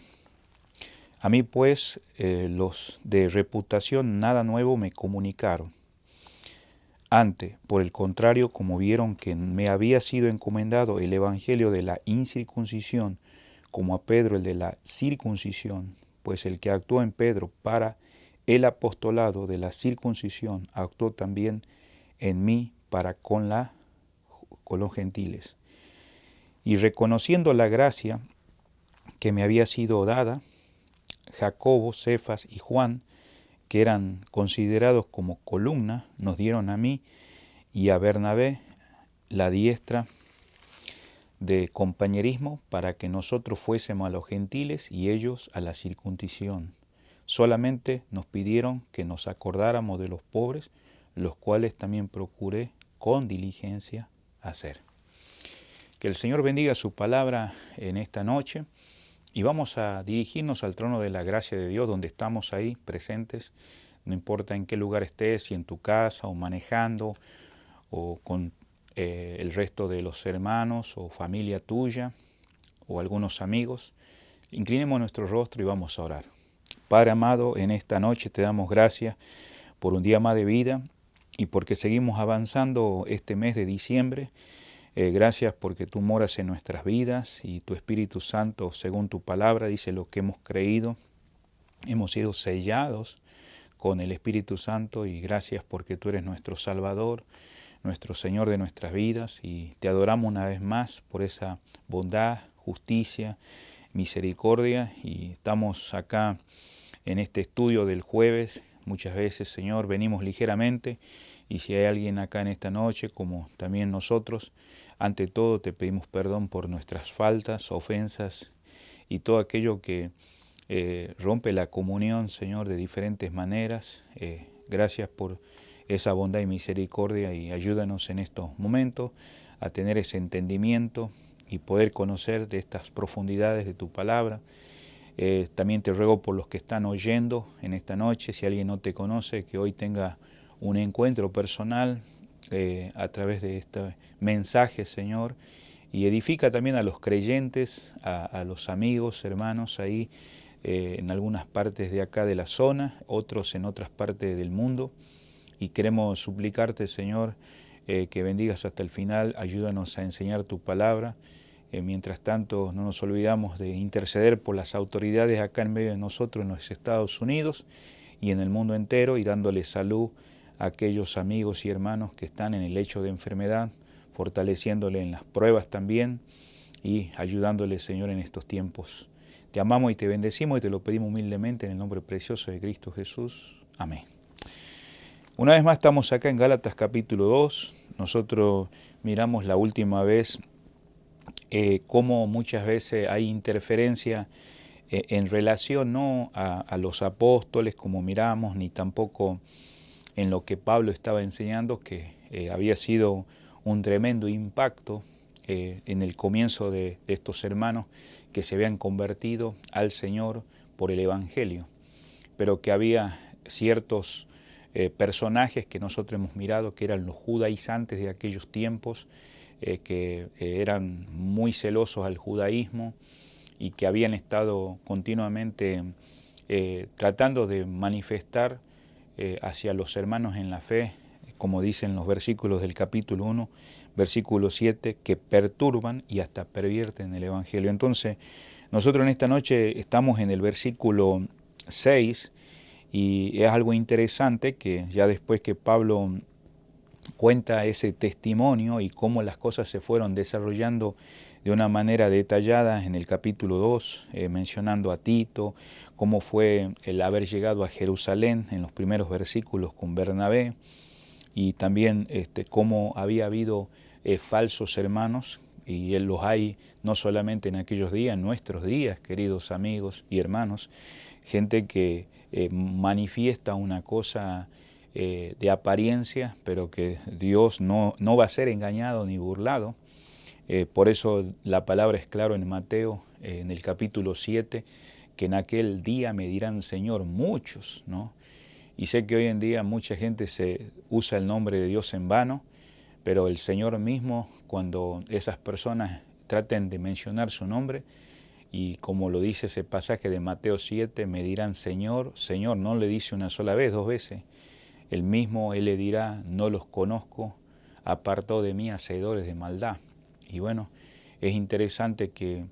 [SPEAKER 6] A mí pues los de reputación nada nuevo me comunicaron. Antes, por el contrario, como vieron que me había sido encomendado el evangelio de la incircuncisión, como a Pedro el de la circuncisión, pues el que actuó en Pedro para el apostolado de la circuncisión actuó también en mí para con los gentiles. Y reconociendo la gracia que me había sido dada, Jacobo, Cefas y Juan, que eran considerados como columna, nos dieron a mí y a Bernabé la diestra de compañerismo para que nosotros fuésemos a los gentiles y ellos a la circuncisión, solamente nos pidieron que nos acordáramos de los pobres, los cuales también procuré con diligencia hacer. Que el Señor bendiga su palabra en esta noche y vamos a dirigirnos al trono de la gracia de Dios, donde estamos ahí presentes, no importa en qué lugar estés, si en tu casa o manejando o con el resto de los hermanos o familia tuya o algunos amigos. Inclinemos nuestro rostro y vamos a orar. Padre amado, en esta noche te damos gracias por un día más de vida y porque seguimos avanzando este mes de diciembre. Gracias porque tú moras en nuestras vidas y tu Espíritu Santo, según tu palabra, dice lo que hemos creído. Hemos sido sellados con el Espíritu Santo y gracias porque tú eres nuestro Salvador, nuestro Señor de nuestras vidas y te adoramos una vez más por esa bondad, justicia, misericordia y estamos acá en este estudio del jueves. Muchas veces, Señor, venimos ligeramente y si hay alguien acá en esta noche, como también nosotros, ante todo te pedimos perdón por nuestras faltas, ofensas y todo aquello que rompe la comunión, Señor, de diferentes maneras. Gracias por esa bondad y misericordia y ayúdanos en estos momentos a tener ese entendimiento y poder conocer de estas profundidades de tu palabra. También te ruego por los que están oyendo en esta noche, si alguien no te conoce, que hoy tenga un encuentro personal a través de este mensaje, Señor, y edifica también a los creyentes, a los amigos, hermanos ahí en algunas partes de acá de la zona, otros en otras partes del mundo, y queremos suplicarte, Señor, que bendigas hasta el final, ayúdanos a enseñar tu palabra. Mientras tanto, no nos olvidamos de interceder por las autoridades acá en medio de nosotros en los Estados Unidos y en el mundo entero y dándole salud a aquellos amigos y hermanos que están en el lecho de enfermedad, fortaleciéndole en las pruebas también y ayudándole, Señor, en estos tiempos. Te amamos y te bendecimos y te lo pedimos humildemente en el nombre precioso de Cristo Jesús. Amén. Una vez más estamos acá en Gálatas capítulo 2. Nosotros miramos la última vez cómo muchas veces hay interferencia en relación no a los apóstoles como miramos, ni tampoco en lo que Pablo estaba enseñando, que había sido un tremendo impacto en el comienzo de estos hermanos que se habían convertido al Señor por el Evangelio, pero que había ciertos personajes que nosotros hemos mirado, que eran los judaizantes de aquellos tiempos, que eran muy celosos al judaísmo y que habían estado continuamente tratando de manifestar hacia los hermanos en la fe, como dicen los versículos del capítulo 1, versículo 7, que perturban y hasta pervierten el Evangelio. Entonces, nosotros en esta noche estamos en el versículo 6 y es algo interesante que ya después que Pablo cuenta ese testimonio y cómo las cosas se fueron desarrollando de una manera detallada en el capítulo 2, mencionando a Tito, cómo fue el haber llegado a Jerusalén en los primeros versículos con Bernabé, y también cómo había habido falsos hermanos, y él los hay no solamente en aquellos días, en nuestros días, queridos amigos y hermanos, gente que manifiesta una cosa de apariencia, pero que Dios no va a ser engañado ni burlado. Por eso la palabra es claro en Mateo, en el capítulo 7, que en aquel día me dirán Señor muchos, ¿no? Y sé que hoy en día mucha gente se usa el nombre de Dios en vano, pero el Señor mismo, cuando esas personas traten de mencionar su nombre, y como lo dice ese pasaje de Mateo 7, me dirán Señor, Señor, no le dice una sola vez, 2 veces. El mismo Él le dirá, no los conozco, apartó de mí hacedores de maldad. Y bueno, es interesante que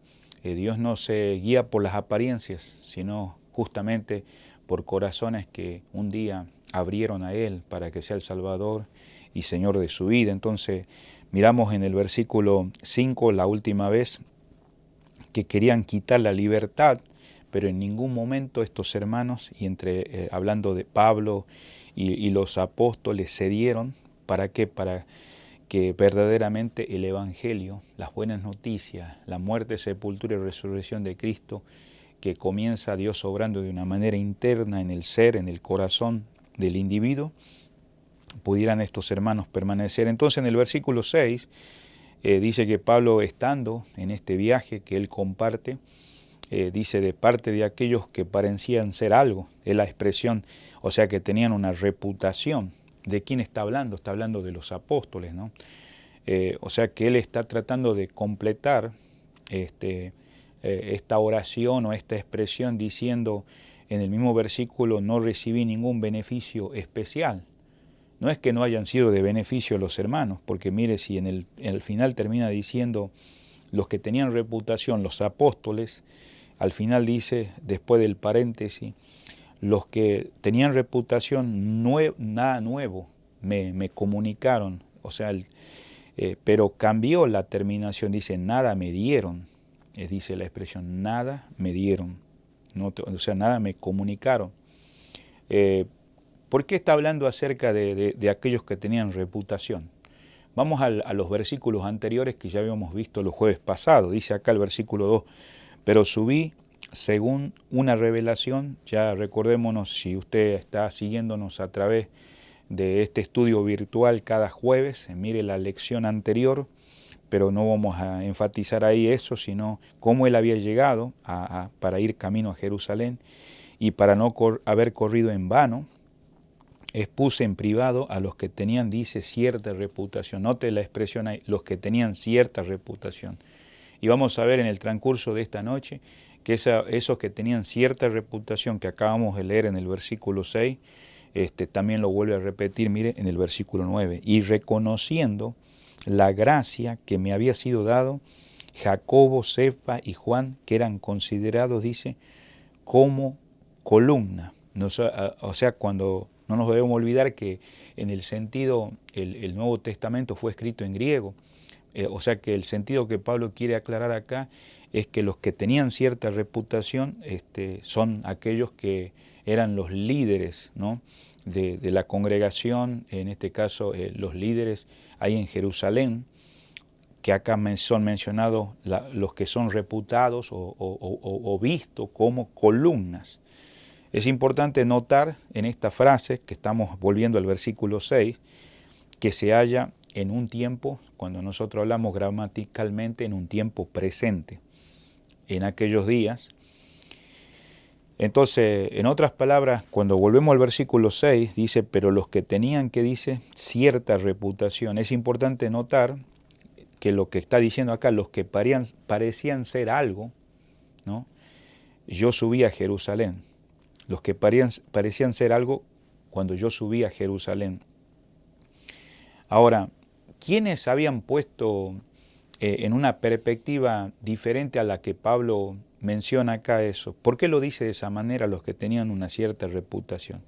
[SPEAKER 6] Dios no se guía por las apariencias, sino justamente por corazones que un día abrieron a Él para que sea el Salvador y Señor de su vida. Entonces, miramos en el versículo 5, la última vez, que querían quitar la libertad, pero en ningún momento estos hermanos, y hablando de Pablo y los apóstoles, cedieron. ¿Para qué? Para que verdaderamente el Evangelio, las buenas noticias, la muerte, sepultura y resurrección de Cristo, que comienza Dios obrando de una manera interna en el ser, en el corazón del individuo, pudieran estos hermanos permanecer. Entonces en el versículo 6 dice que Pablo, estando en este viaje que él comparte, dice de parte de aquellos que parecían ser algo, es la expresión, o sea que tenían una reputación. ¿De quién está hablando? Está hablando de los apóstoles, ¿no? O sea que él está tratando de completar esta oración o esta expresión diciendo en el mismo versículo, no recibí ningún beneficio especial. No es que no hayan sido de beneficio los hermanos, porque mire, si en el final termina diciendo los que tenían reputación, los apóstoles, al final dice, después del paréntesis, los que tenían reputación, nada nuevo me comunicaron, o sea, pero cambió la terminación, dice, nada me dieron, dice la expresión, nada me dieron, o sea, nada me comunicaron. ¿Por qué está hablando acerca de aquellos que tenían reputación? Vamos a los versículos anteriores que ya habíamos visto los jueves pasados. Dice acá el versículo 2, pero subí según una revelación. Ya recordémonos, si usted está siguiéndonos a través de este estudio virtual cada jueves, mire la lección anterior, pero no vamos a enfatizar ahí eso, sino cómo él había llegado para ir camino a Jerusalén y para no haber corrido en vano. Expuse en privado a los que tenían, dice, cierta reputación. Note la expresión ahí, los que tenían cierta reputación. Y vamos a ver en el transcurso de esta noche que esos que tenían cierta reputación que acabamos de leer en el versículo 6, también lo vuelve a repetir, mire, en el versículo 9. Y reconociendo la gracia que me había sido dado, Jacobo, Cefa y Juan, que eran considerados, dice, como columna. O sea, cuando no nos debemos olvidar que en el sentido, el Nuevo Testamento fue escrito en griego, o sea que el sentido que Pablo quiere aclarar acá es que los que tenían cierta reputación son aquellos que eran los líderes, ¿no?, de la congregación, en este caso los líderes ahí en Jerusalén, que acá son mencionados los que son reputados o vistos como columnas. Es importante notar en esta frase, que estamos volviendo al versículo 6, que se halla en un tiempo, cuando nosotros hablamos gramaticalmente, en un tiempo presente, en aquellos días. Entonces, en otras palabras, cuando volvemos al versículo 6, dice, pero los que tenían, que dice, cierta reputación. Es importante notar que lo que está diciendo acá, los que parecían ser algo, ¿no? Yo subí a Jerusalén. Los que parecían ser algo cuando yo subí a Jerusalén. Ahora, ¿quiénes habían puesto en una perspectiva diferente a la que Pablo menciona acá eso? ¿Por qué lo dice de esa manera, los que tenían una cierta reputación?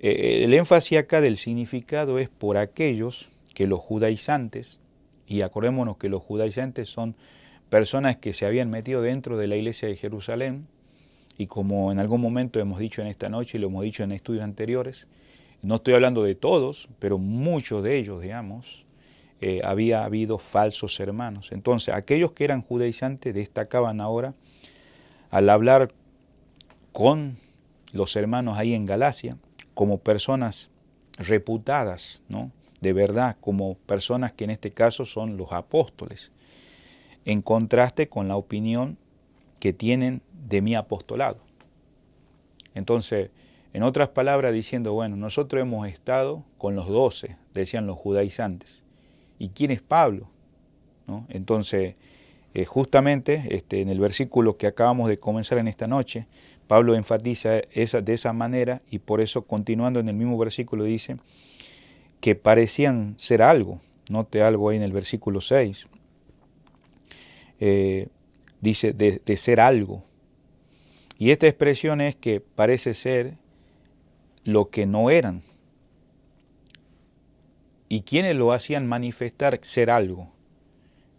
[SPEAKER 6] El énfasis acá del significado es por aquellos que los judaizantes, y acordémonos que los judaizantes son personas que se habían metido dentro de la iglesia de Jerusalén, y como en algún momento hemos dicho en esta noche y lo hemos dicho en estudios anteriores, no estoy hablando de todos, pero muchos de ellos, digamos, había habido falsos hermanos. Entonces, aquellos que eran judaizantes destacaban ahora al hablar con los hermanos ahí en Galacia como personas reputadas, ¿no?, de verdad, como personas que en este caso son los apóstoles, en contraste con la opinión que tienen de mi apostolado. Entonces, en otras palabras, diciendo, bueno, nosotros hemos estado con los 12, decían los judaizantes. ¿Y quién es Pablo? ¿No? Entonces, justamente en el versículo que acabamos de comenzar en esta noche, Pablo enfatiza de esa manera, y por eso, continuando en el mismo versículo, dice que parecían ser algo. Note algo ahí en el versículo 6. Dice de ser algo. Y esta expresión es que parece ser lo que no eran. ¿Y quiénes lo hacían manifestar ser algo?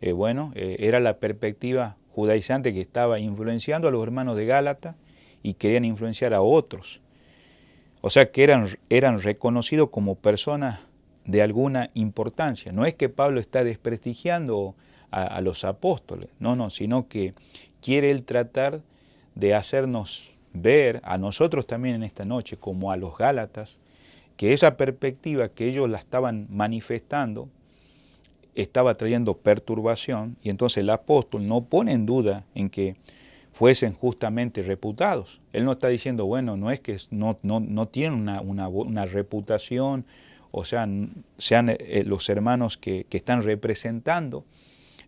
[SPEAKER 6] Era la perspectiva judaizante que estaba influenciando a los hermanos de Gálata y querían influenciar a otros. O sea que eran reconocidos como personas de alguna importancia. No es que Pablo está desprestigiando a los apóstoles, no, sino que quiere él tratar de hacernos ver a nosotros también en esta noche, como a los Gálatas, que esa perspectiva que ellos la estaban manifestando estaba trayendo perturbación, y entonces el apóstol no pone en duda en que fuesen justamente reputados. Él no está diciendo, bueno, no es que no tienen una reputación, o sea, sean los hermanos que están representando,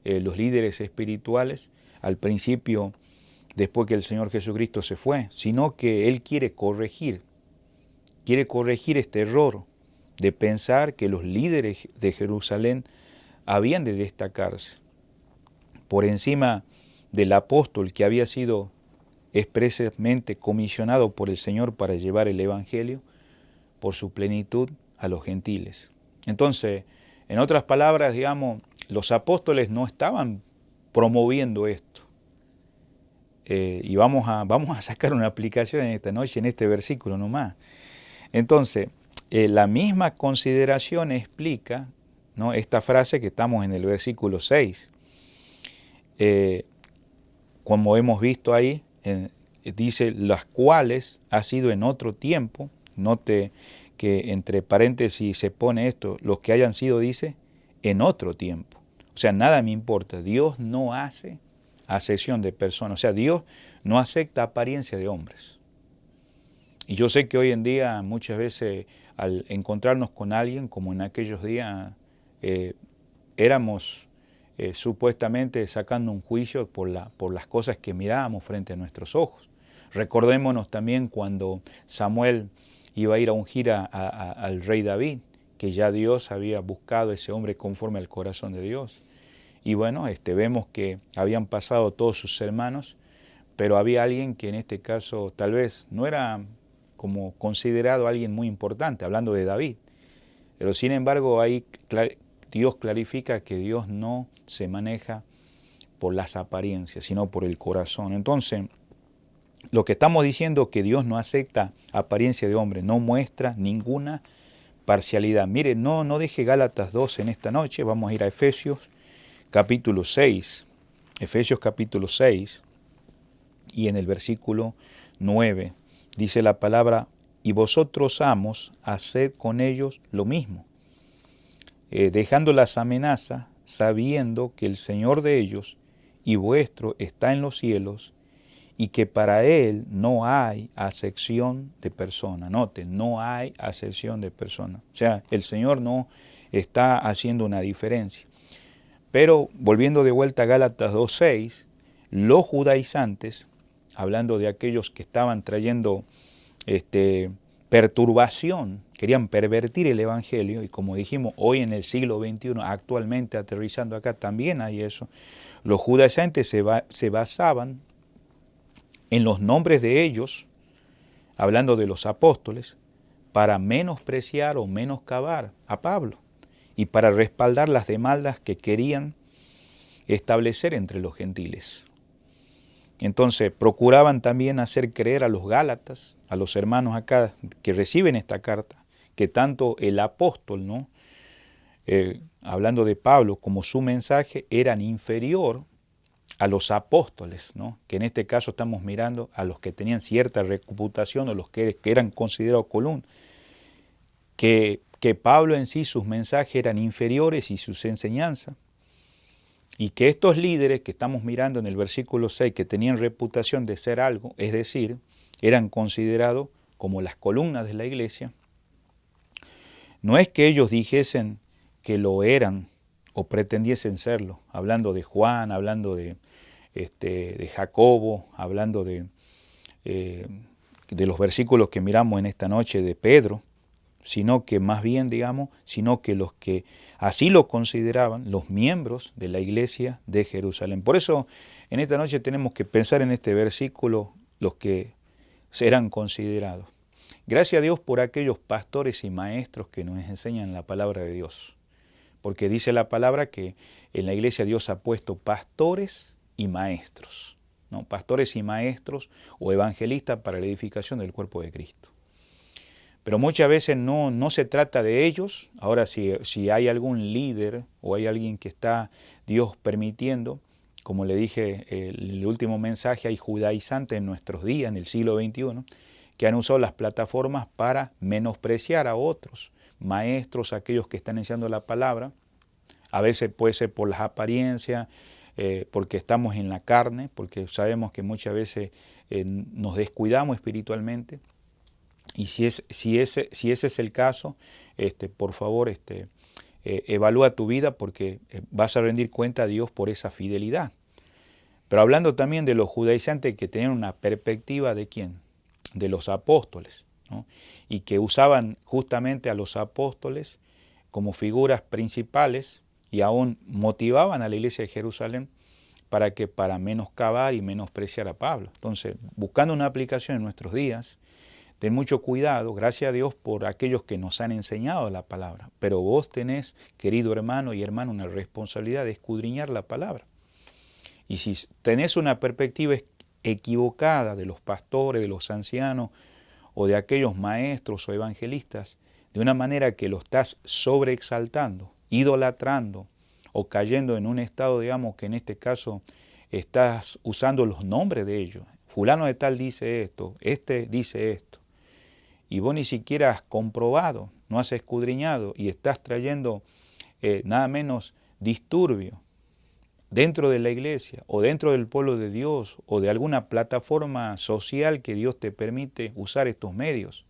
[SPEAKER 6] los líderes espirituales, al principio, después que el Señor Jesucristo se fue, sino que Él quiere corregir este error de pensar que los líderes de Jerusalén habían de destacarse por encima del apóstol que había sido expresamente comisionado por el Señor para llevar el Evangelio por su plenitud a los gentiles. Entonces, en otras palabras, digamos, los apóstoles no estaban promoviendo esto. Y vamos a sacar una aplicación en esta noche, en este versículo nomás. Entonces, la misma consideración explica, ¿no?, esta frase que estamos en el versículo 6. Como hemos visto ahí, dice, las cuales ha sido en otro tiempo. Note que entre paréntesis se pone esto, los que hayan sido, dice, en otro tiempo. O sea, nada me importa. Dios no hace acepción de personas. O sea, Dios no acepta apariencia de hombres. Y yo sé que hoy en día muchas veces al encontrarnos con alguien, como en aquellos días, éramos supuestamente sacando un juicio por las cosas que mirábamos frente a nuestros ojos. Recordémonos también cuando Samuel iba a ir a ungir al rey David, que ya Dios había buscado ese hombre conforme al corazón de Dios. Y bueno, vemos que habían pasado todos sus hermanos, pero había alguien que en este caso tal vez no era como considerado alguien muy importante, hablando de David. Pero sin embargo ahí Dios clarifica que Dios no se maneja por las apariencias, sino por el corazón. Entonces, lo que estamos diciendo es que Dios no acepta apariencia de hombre, no muestra ninguna parcialidad. Mire, no deje Gálatas 2 en esta noche, vamos a ir a Efesios capítulo 6. Efesios capítulo 6 y en el versículo 9 dice la palabra, y vosotros amos, haced con ellos lo mismo, dejando las amenazas, sabiendo que el Señor de ellos y vuestro está en los cielos, y que para Él no hay acepción de persona. Note, no hay acepción de persona. O sea, el Señor no está haciendo una diferencia. Pero, volviendo de vuelta a Gálatas 2:6, los judaizantes, hablando de aquellos que estaban trayendo perturbación, querían pervertir el Evangelio, y como dijimos, hoy en el siglo XXI, actualmente aterrizando acá, también hay eso. Los judaizantes se basaban en los nombres de ellos, hablando de los apóstoles, para menospreciar o menoscabar a Pablo y para respaldar las demandas que querían establecer entre los gentiles. Entonces procuraban también hacer creer a los Gálatas, a los hermanos acá que reciben esta carta, que tanto el apóstol, ¿no?, hablando de Pablo, como su mensaje eran inferior a los apóstoles, ¿no?, que en este caso estamos mirando a los que tenían cierta reputación o los que eran considerados columnas, que Pablo en sí, sus mensajes eran inferiores y sus enseñanzas, y que estos líderes que estamos mirando en el versículo 6, que tenían reputación de ser algo, es decir, eran considerados como las columnas de la iglesia, no es que ellos dijesen que lo eran o pretendiesen serlo, hablando de Juan, hablando de Jacobo, hablando de los versículos que miramos en esta noche de Pedro, sino que más bien, sino que los que así lo consideraban, los miembros de la iglesia de Jerusalén. Por eso, en esta noche tenemos que pensar en este versículo, los que serán considerados. Gracias a Dios por aquellos pastores y maestros que nos enseñan la palabra de Dios. Porque dice la palabra que en la iglesia Dios ha puesto pastores y maestros, ¿no? Pastores y maestros o evangelistas para la edificación del cuerpo de Cristo. Pero muchas veces no se trata de ellos. Ahora, si hay algún líder o hay alguien que está Dios permitiendo como le dije, el último mensaje, hay judaizantes en nuestros días, en el siglo XXI, que han usado las plataformas para menospreciar a otros maestros, aquellos que están enseñando la palabra. A veces puede ser por las apariencias, porque estamos en la carne, porque sabemos que muchas veces nos descuidamos espiritualmente. Y si ese es el caso, por favor, evalúa tu vida, porque vas a rendir cuenta a Dios por esa fidelidad. Pero hablando también de los judaizantes que tenían una perspectiva de ¿quién? De los apóstoles, ¿no? Y que usaban justamente a los apóstoles como figuras principales y aún motivaban a la iglesia de Jerusalén para menoscabar y menospreciar a Pablo. Entonces, buscando una aplicación en nuestros días, ten mucho cuidado, gracias a Dios por aquellos que nos han enseñado la palabra, pero vos tenés, querido hermano y hermana, una responsabilidad de escudriñar la palabra. Y si tenés una perspectiva equivocada de los pastores, de los ancianos o de aquellos maestros o evangelistas, de una manera que lo estás sobreexaltando, idolatrando o cayendo en un estado, digamos, que en este caso estás usando los nombres de ellos. Fulano de tal dice esto, este dice esto. Y vos ni siquiera has comprobado, no has escudriñado y estás trayendo nada menos disturbio dentro de la iglesia o dentro del pueblo de Dios o de alguna plataforma social que Dios te permite usar estos medios.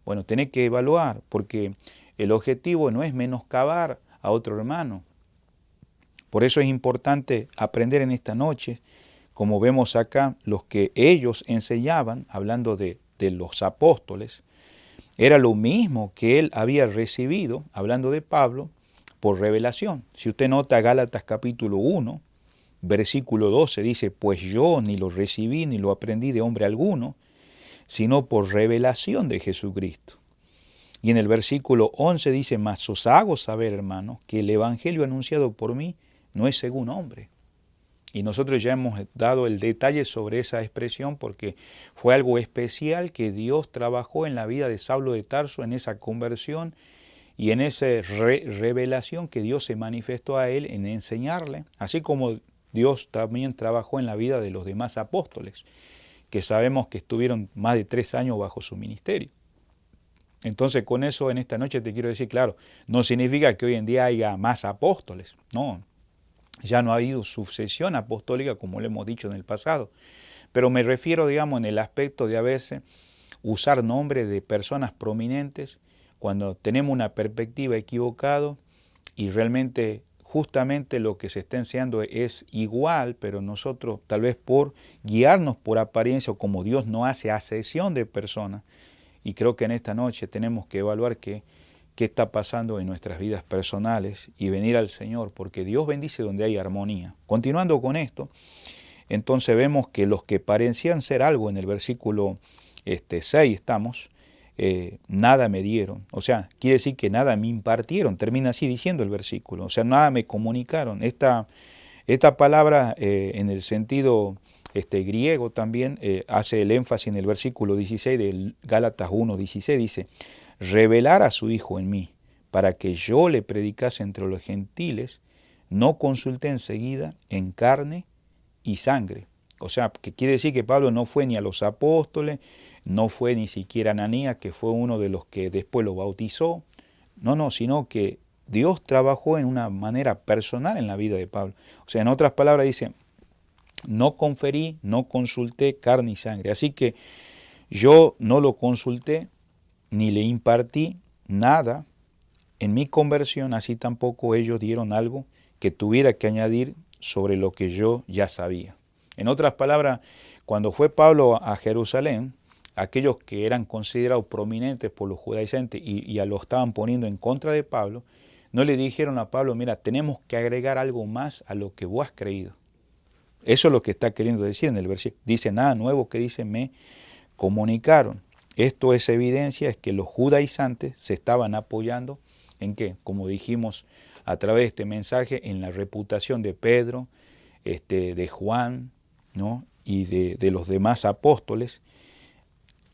[SPEAKER 6] Bueno, tenés que evaluar, porque el objetivo no es menoscabar a otro hermano. Por eso es importante aprender en esta noche, como vemos acá, los que ellos enseñaban, hablando de los apóstoles, era lo mismo que él había recibido, hablando de Pablo, por revelación. Si usted nota Gálatas capítulo 1, versículo 12, dice, pues yo ni lo recibí ni lo aprendí de hombre alguno, sino por revelación de Jesucristo. Y en el versículo 11 dice, mas os hago saber, hermanos, que el evangelio anunciado por mí no es según hombre. Y nosotros ya hemos dado el detalle sobre esa expresión porque fue algo especial que Dios trabajó en la vida de Saulo de Tarso, en esa conversión y en esa revelación que Dios se manifestó a él en enseñarle, así como Dios también trabajó en la vida de los demás apóstoles, que sabemos que estuvieron más de 3 años bajo su ministerio. Entonces con eso en esta noche te quiero decir, claro, no significa que hoy en día haya más apóstoles, no. Ya no ha habido sucesión apostólica como lo hemos dicho en el pasado, pero me refiero, digamos, en el aspecto de a veces usar nombres de personas prominentes cuando tenemos una perspectiva equivocada y realmente justamente lo que se está enseñando es igual, pero nosotros tal vez por guiarnos por apariencia o como Dios no hace acepción de personas, y creo que en esta noche tenemos que evaluar qué está pasando en nuestras vidas personales y venir al Señor, porque Dios bendice donde hay armonía. Continuando con esto, entonces vemos que los que parecían ser algo en el versículo 6 estamos, nada me dieron, o sea, quiere decir que nada me impartieron, termina así diciendo el versículo, o sea, nada me comunicaron. Esta palabra en el sentido griego también hace el énfasis en el versículo 16 de Gálatas 1:16, dice, revelar a su Hijo en mí, para que yo le predicase entre los gentiles, no consulté enseguida en carne y sangre. O sea, que quiere decir que Pablo no fue ni a los apóstoles, no fue ni siquiera a Ananías, que fue uno de los que después lo bautizó, no, sino que Dios trabajó en una manera personal en la vida de Pablo. O sea, en otras palabras dice, no conferí, no consulté carne y sangre. Así que yo no lo consulté, ni le impartí nada en mi conversión, así tampoco ellos dieron algo que tuviera que añadir sobre lo que yo ya sabía. En otras palabras, cuando fue Pablo a Jerusalén, aquellos que eran considerados prominentes por los judaizantes y lo estaban poniendo en contra de Pablo, no le dijeron a Pablo, mira, tenemos que agregar algo más a lo que vos has creído. Eso es lo que está queriendo decir en el versículo. Dice, nada nuevo que dice, me comunicaron. Esto es evidencia, es que los judaizantes se estaban apoyando en qué, como dijimos a través de este mensaje, en la reputación de Pedro, de Juan, ¿no? Y de los demás apóstoles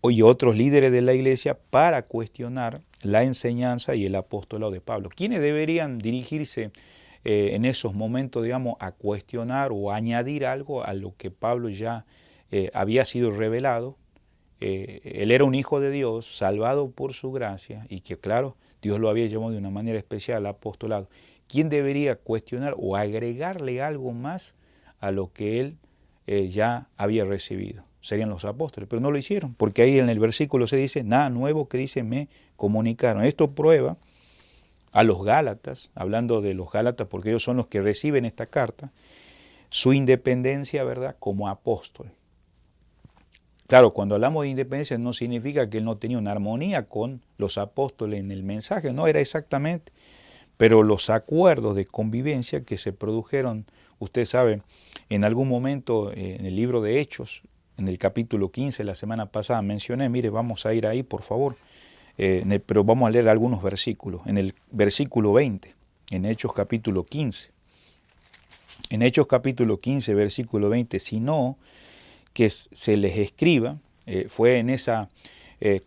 [SPEAKER 6] y otros líderes de la iglesia para cuestionar la enseñanza y el apostolado de Pablo. ¿Quiénes deberían dirigirse en esos momentos, digamos, a cuestionar o añadir algo a lo que Pablo ya había sido revelado. Él era un hijo de Dios, salvado por su gracia, y que, claro, Dios lo había llamado de una manera especial al apostolado. ¿Quién debería cuestionar o agregarle algo más a lo que él ya había recibido? Serían los apóstoles, pero no lo hicieron, porque ahí en el versículo se dice, nada nuevo que dice me comunicaron. Esto prueba a los Gálatas, hablando de los Gálatas porque ellos son los que reciben esta carta, su independencia, ¿verdad?, como apóstol. Claro, cuando hablamos de independencia no significa que él no tenía una armonía con los apóstoles en el mensaje, no, era exactamente, pero los acuerdos de convivencia que se produjeron, usted sabe, en algún momento en el libro de Hechos, en el capítulo 15, la semana pasada mencioné, mire, vamos a ir ahí, por favor, pero vamos a leer algunos versículos. En el versículo 20, en Hechos capítulo 15, en Hechos capítulo 15, versículo 20, sino que se les escriba, fue en ese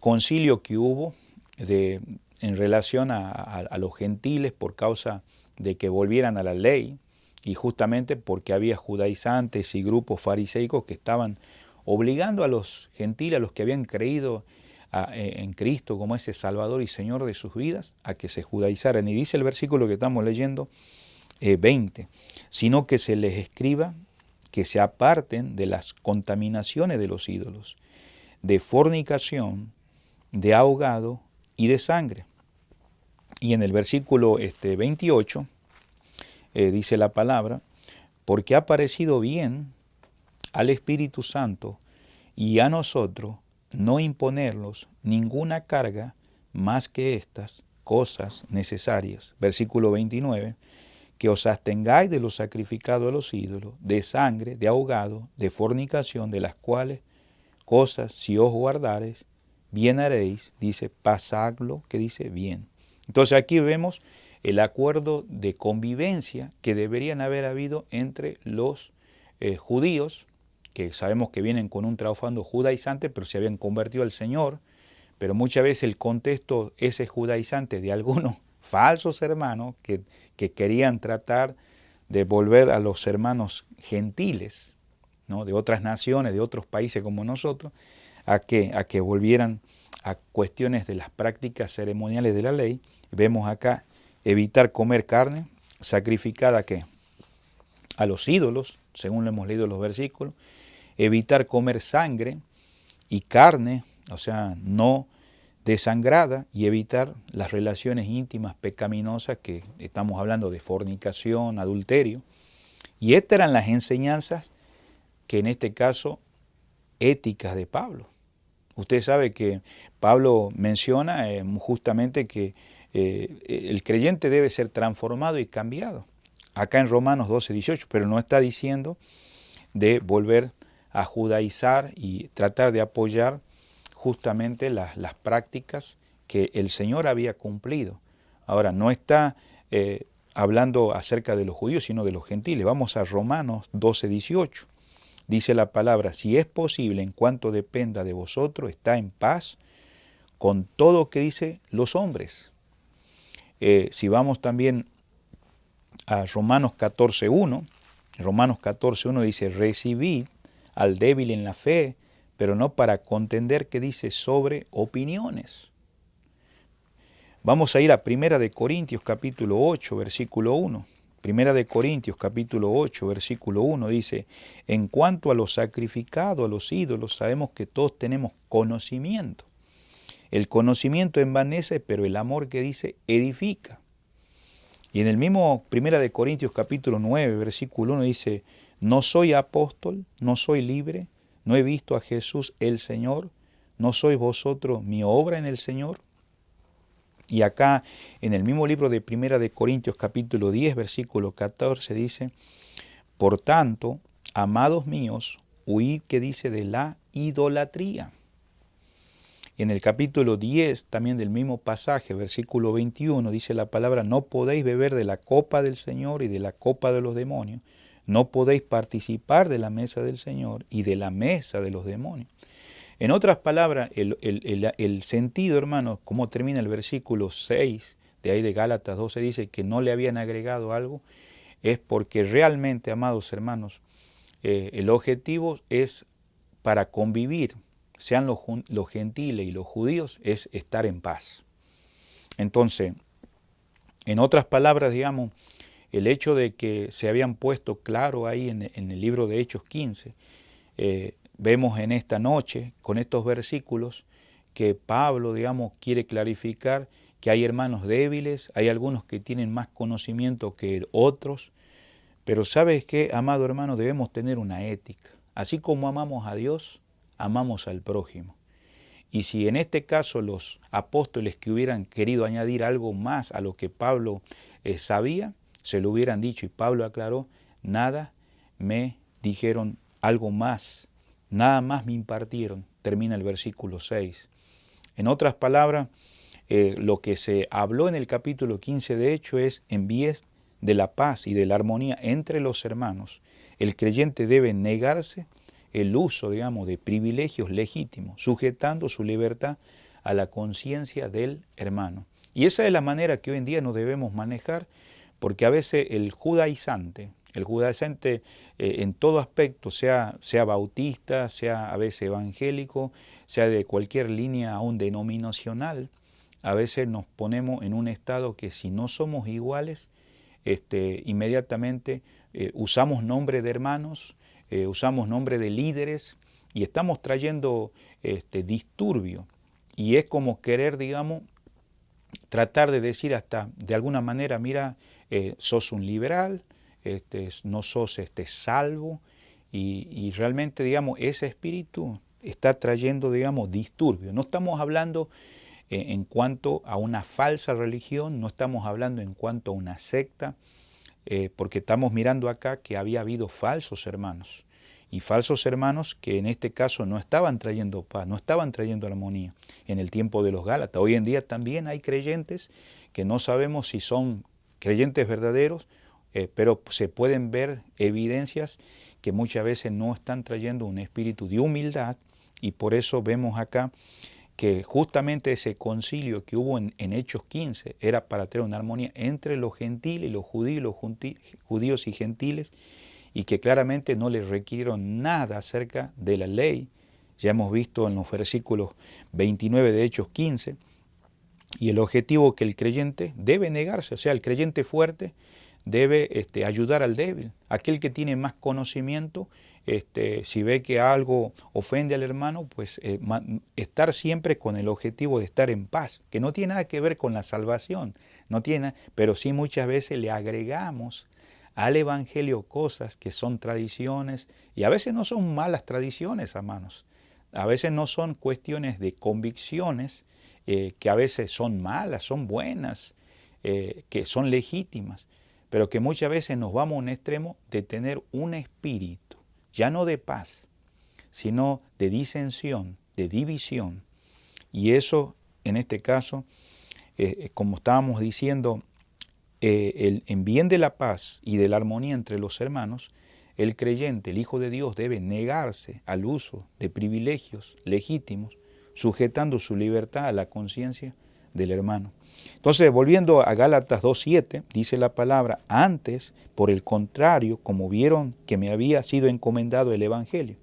[SPEAKER 6] concilio que hubo en relación a los gentiles por causa de que volvieran a la ley, y justamente porque había judaizantes y grupos fariseicos que estaban obligando a los gentiles, a los que habían creído en Cristo como ese Salvador y Señor de sus vidas, a que se judaizaran. Y dice el versículo que estamos leyendo, 20, sino que se les escriba que se aparten de las contaminaciones de los ídolos, de fornicación, de ahogado y de sangre. Y en el versículo 28 dice la palabra, porque ha parecido bien al Espíritu Santo y a nosotros no imponerlos ninguna carga más que estas cosas necesarias. Versículo 29, que os abstengáis de lo sacrificado a los ídolos, de sangre, de ahogado, de fornicación, de las cuales cosas, si os guardareis, bien haréis, dice, pasadlo, que dice bien. Entonces aquí vemos el acuerdo de convivencia que deberían haber habido entre los judíos, que sabemos que vienen con un trasfondo judaizante, pero se habían convertido al Señor, pero muchas veces el contexto ese judaizante de algunos falsos hermanos que querían tratar de volver a los hermanos gentiles, ¿no?, de otras naciones, de otros países como nosotros, a que volvieran a cuestiones de las prácticas ceremoniales de la ley. Vemos acá evitar comer carne sacrificada ¿qué? A los ídolos, según lo hemos leído en los versículos, evitar comer sangre y carne, o sea, no desangrada, y evitar las relaciones íntimas pecaminosas, que estamos hablando de fornicación, adulterio. Y estas eran las enseñanzas que en este caso éticas de Pablo. Usted sabe que Pablo menciona justamente que el creyente debe ser transformado y cambiado. Acá en Romanos 12:18, pero no está diciendo de volver a judaizar y tratar de apoyar justamente las prácticas que el Señor había cumplido. Ahora, no está hablando acerca de los judíos, sino de los gentiles. Vamos a Romanos 12:18. Dice la palabra, si es posible, en cuanto dependa de vosotros, está en paz con todo lo que dice los hombres. Si vamos también a Romanos 14:1, Romanos 14:1 dice, recibid al débil en la fe, pero no para contender, que dice, sobre opiniones. Vamos a ir a 1 de Corintios capítulo 8, versículo 1. 1 de Corintios capítulo 8, versículo 1 dice, en cuanto a lo sacrificado a los ídolos, sabemos que todos tenemos conocimiento. El conocimiento envanece, pero el amor, que dice, edifica. Y en el mismo 1 de Corintios capítulo 9, versículo 1 dice, no soy apóstol, no soy libre, no he visto a Jesús el Señor, no sois vosotros mi obra en el Señor. Y acá en el mismo libro de 1 de Corintios capítulo 10, versículo 14 dice, por tanto, amados míos, huid, que dice, de la idolatría. En el capítulo 10, también del mismo pasaje, versículo 21, dice la palabra, no podéis beber de la copa del Señor y de la copa de los demonios, no podéis participar de la mesa del Señor y de la mesa de los demonios. En otras palabras, el sentido, hermanos, como termina el versículo 6 de ahí de Gálatas 12 dice que no le habían agregado algo, es porque realmente, amados hermanos, el objetivo es para convivir, sean los gentiles y los judíos, es estar en paz. Entonces, en otras palabras, digamos, el hecho de que se habían puesto claro ahí en el libro de Hechos 15, vemos en esta noche, con estos versículos, que Pablo, digamos, quiere clarificar que hay hermanos débiles, hay algunos que tienen más conocimiento que otros, pero ¿sabes qué, amado hermano? Debemos tener una ética. Así como amamos a Dios, amamos al prójimo. Y si en este caso los apóstoles que hubieran querido añadir algo más a lo que Pablo sabía, se lo hubieran dicho, y Pablo aclaró, nada me dijeron algo más, nada más me impartieron, termina el versículo 6. En otras palabras, lo que se habló en el capítulo 15 de Hechos es en vías de la paz y de la armonía entre los hermanos. El creyente debe negarse el uso, digamos, de privilegios legítimos, sujetando su libertad a la conciencia del hermano. Y esa es la manera que hoy en día nos debemos manejar, porque a veces el judaizante en todo aspecto, sea bautista, sea a veces evangélico, sea de cualquier línea aún denominacional, a veces nos ponemos en un estado que si no somos iguales, inmediatamente usamos nombre de hermanos, usamos nombre de líderes y estamos trayendo disturbio. Y es como querer, digamos, tratar de decir hasta de alguna manera, mira, sos un liberal, no sos salvo, y realmente, digamos, ese espíritu está trayendo, digamos, disturbio. No estamos hablando en cuanto a una falsa religión, no estamos hablando en cuanto a una secta, porque estamos mirando acá que había habido falsos hermanos, y falsos hermanos que en este caso no estaban trayendo paz, no estaban trayendo armonía en el tiempo de los Gálatas. Hoy en día también hay creyentes que no sabemos si son creyentes verdaderos, pero se pueden ver evidencias que muchas veces no están trayendo un espíritu de humildad, y por eso vemos acá que justamente ese concilio que hubo en Hechos 15 era para traer una armonía entre los gentiles y los judíos y gentiles, y que claramente no les requirieron nada acerca de la ley. Ya hemos visto en los versículos 29 de Hechos 15, y el objetivo que el creyente debe negarse, o sea, el creyente fuerte debe ayudar al débil. Aquel que tiene más conocimiento, si ve que algo ofende al hermano, pues estar siempre con el objetivo de estar en paz, que no tiene nada que ver con la salvación, pero sí muchas veces le agregamos al evangelio cosas que son tradiciones, y a veces no son malas tradiciones, hermanos. A veces no son cuestiones de convicciones que a veces son malas, son buenas, que son legítimas, pero que muchas veces nos vamos a un extremo de tener un espíritu, ya no de paz, sino de disensión, de división. Y eso, en este caso, como estábamos diciendo, en bien de la paz y de la armonía entre los hermanos, el creyente, el Hijo de Dios, debe negarse al uso de privilegios legítimos, sujetando su libertad a la conciencia del hermano. Entonces, volviendo a Gálatas 2:7, dice la palabra, antes, por el contrario, como vieron que me había sido encomendado el Evangelio.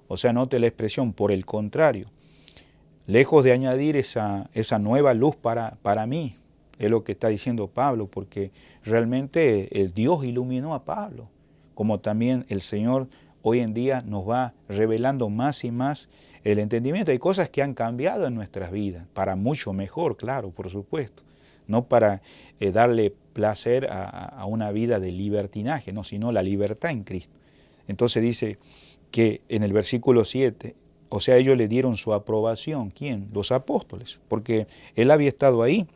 [SPEAKER 6] O sea, note la expresión, por el contrario. Lejos de añadir esa nueva luz para mí, es lo que está diciendo Pablo, porque realmente el Dios iluminó a Pablo, como también el Señor hoy en día nos va revelando más y más el entendimiento. Hay cosas que han cambiado en nuestras vidas, para mucho mejor, claro, por supuesto, no para darle placer a una vida de libertinaje, no, sino la libertad en Cristo. Entonces dice que en el versículo 7, o sea, ellos le dieron su aprobación. ¿Quién? Los apóstoles, porque él había estado ahí.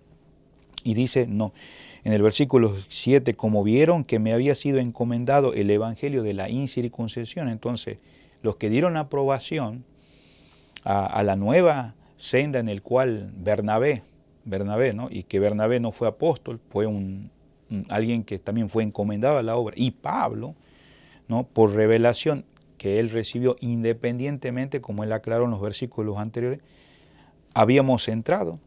[SPEAKER 6] Y dice, no, en el versículo 7, como vieron que me había sido encomendado el evangelio de la incircuncisión. Entonces, los que dieron aprobación a la nueva senda en el cual Bernabé, ¿no? Y que Bernabé no fue apóstol, fue alguien que también fue encomendado a la obra, y Pablo, ¿no? Por revelación que él recibió independientemente, como él aclaró en los versículos anteriores, habíamos entrado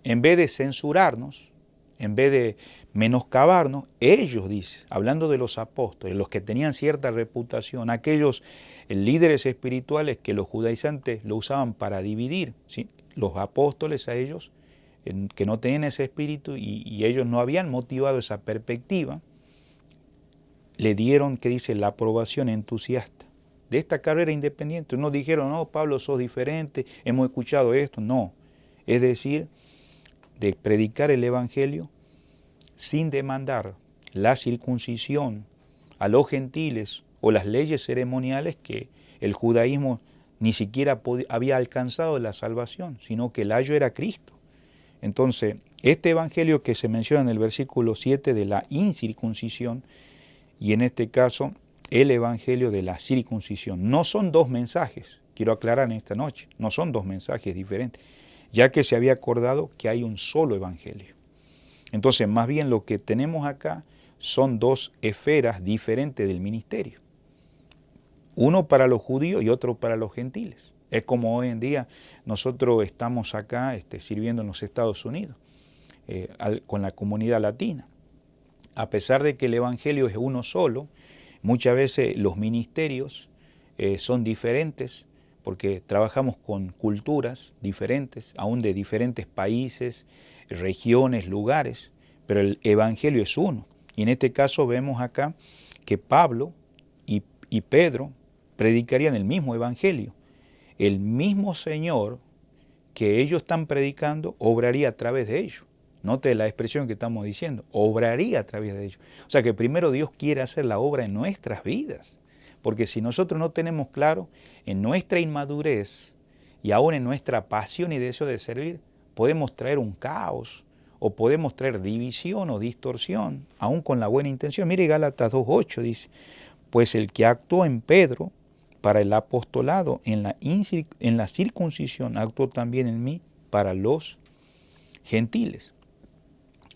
[SPEAKER 6] en vez de censurarnos, en vez de menoscabarnos, ellos, dice, hablando de los apóstoles, los que tenían cierta reputación, aquellos líderes espirituales que los judaizantes lo usaban para dividir, ¿sí? Los apóstoles a ellos, que no tenían ese espíritu y ellos no habían motivado esa perspectiva, le dieron, que dice, la aprobación entusiasta de esta carrera independiente. No dijeron, no, Pablo, sos diferente, hemos escuchado esto, no. Es decir, de predicar el Evangelio sin demandar la circuncisión a los gentiles o las leyes ceremoniales que el judaísmo ni siquiera había alcanzado la salvación, sino que el ayo era Cristo. Entonces, este Evangelio que se menciona en el versículo 7 de la incircuncisión, y en este caso el Evangelio de la circuncisión, no son dos mensajes, quiero aclarar en esta noche, no son dos mensajes diferentes, ya que se había acordado que hay un solo Evangelio. Entonces, más bien lo que tenemos acá son dos esferas diferentes del ministerio. Uno para los judíos y otro para los gentiles. Es como hoy en día nosotros estamos acá sirviendo en los Estados Unidos, con la comunidad latina. A pesar de que el Evangelio es uno solo, muchas veces los ministerios son diferentes, porque trabajamos con culturas diferentes, aún de diferentes países, regiones, lugares, pero el Evangelio es uno. Y en este caso vemos acá que Pablo y Pedro predicarían el mismo Evangelio. El mismo Señor que ellos están predicando obraría a través de ellos. Note la expresión que estamos diciendo, obraría a través de ellos. O sea que primero Dios quiere hacer la obra en nuestras vidas. Porque si nosotros no tenemos claro, en nuestra inmadurez y aún en nuestra pasión y deseo de servir, podemos traer un caos o podemos traer división o distorsión, aún con la buena intención. Mire Gálatas 2:8 dice, pues el que actuó en Pedro para el apostolado en la circuncisión, actuó también en mí para los gentiles.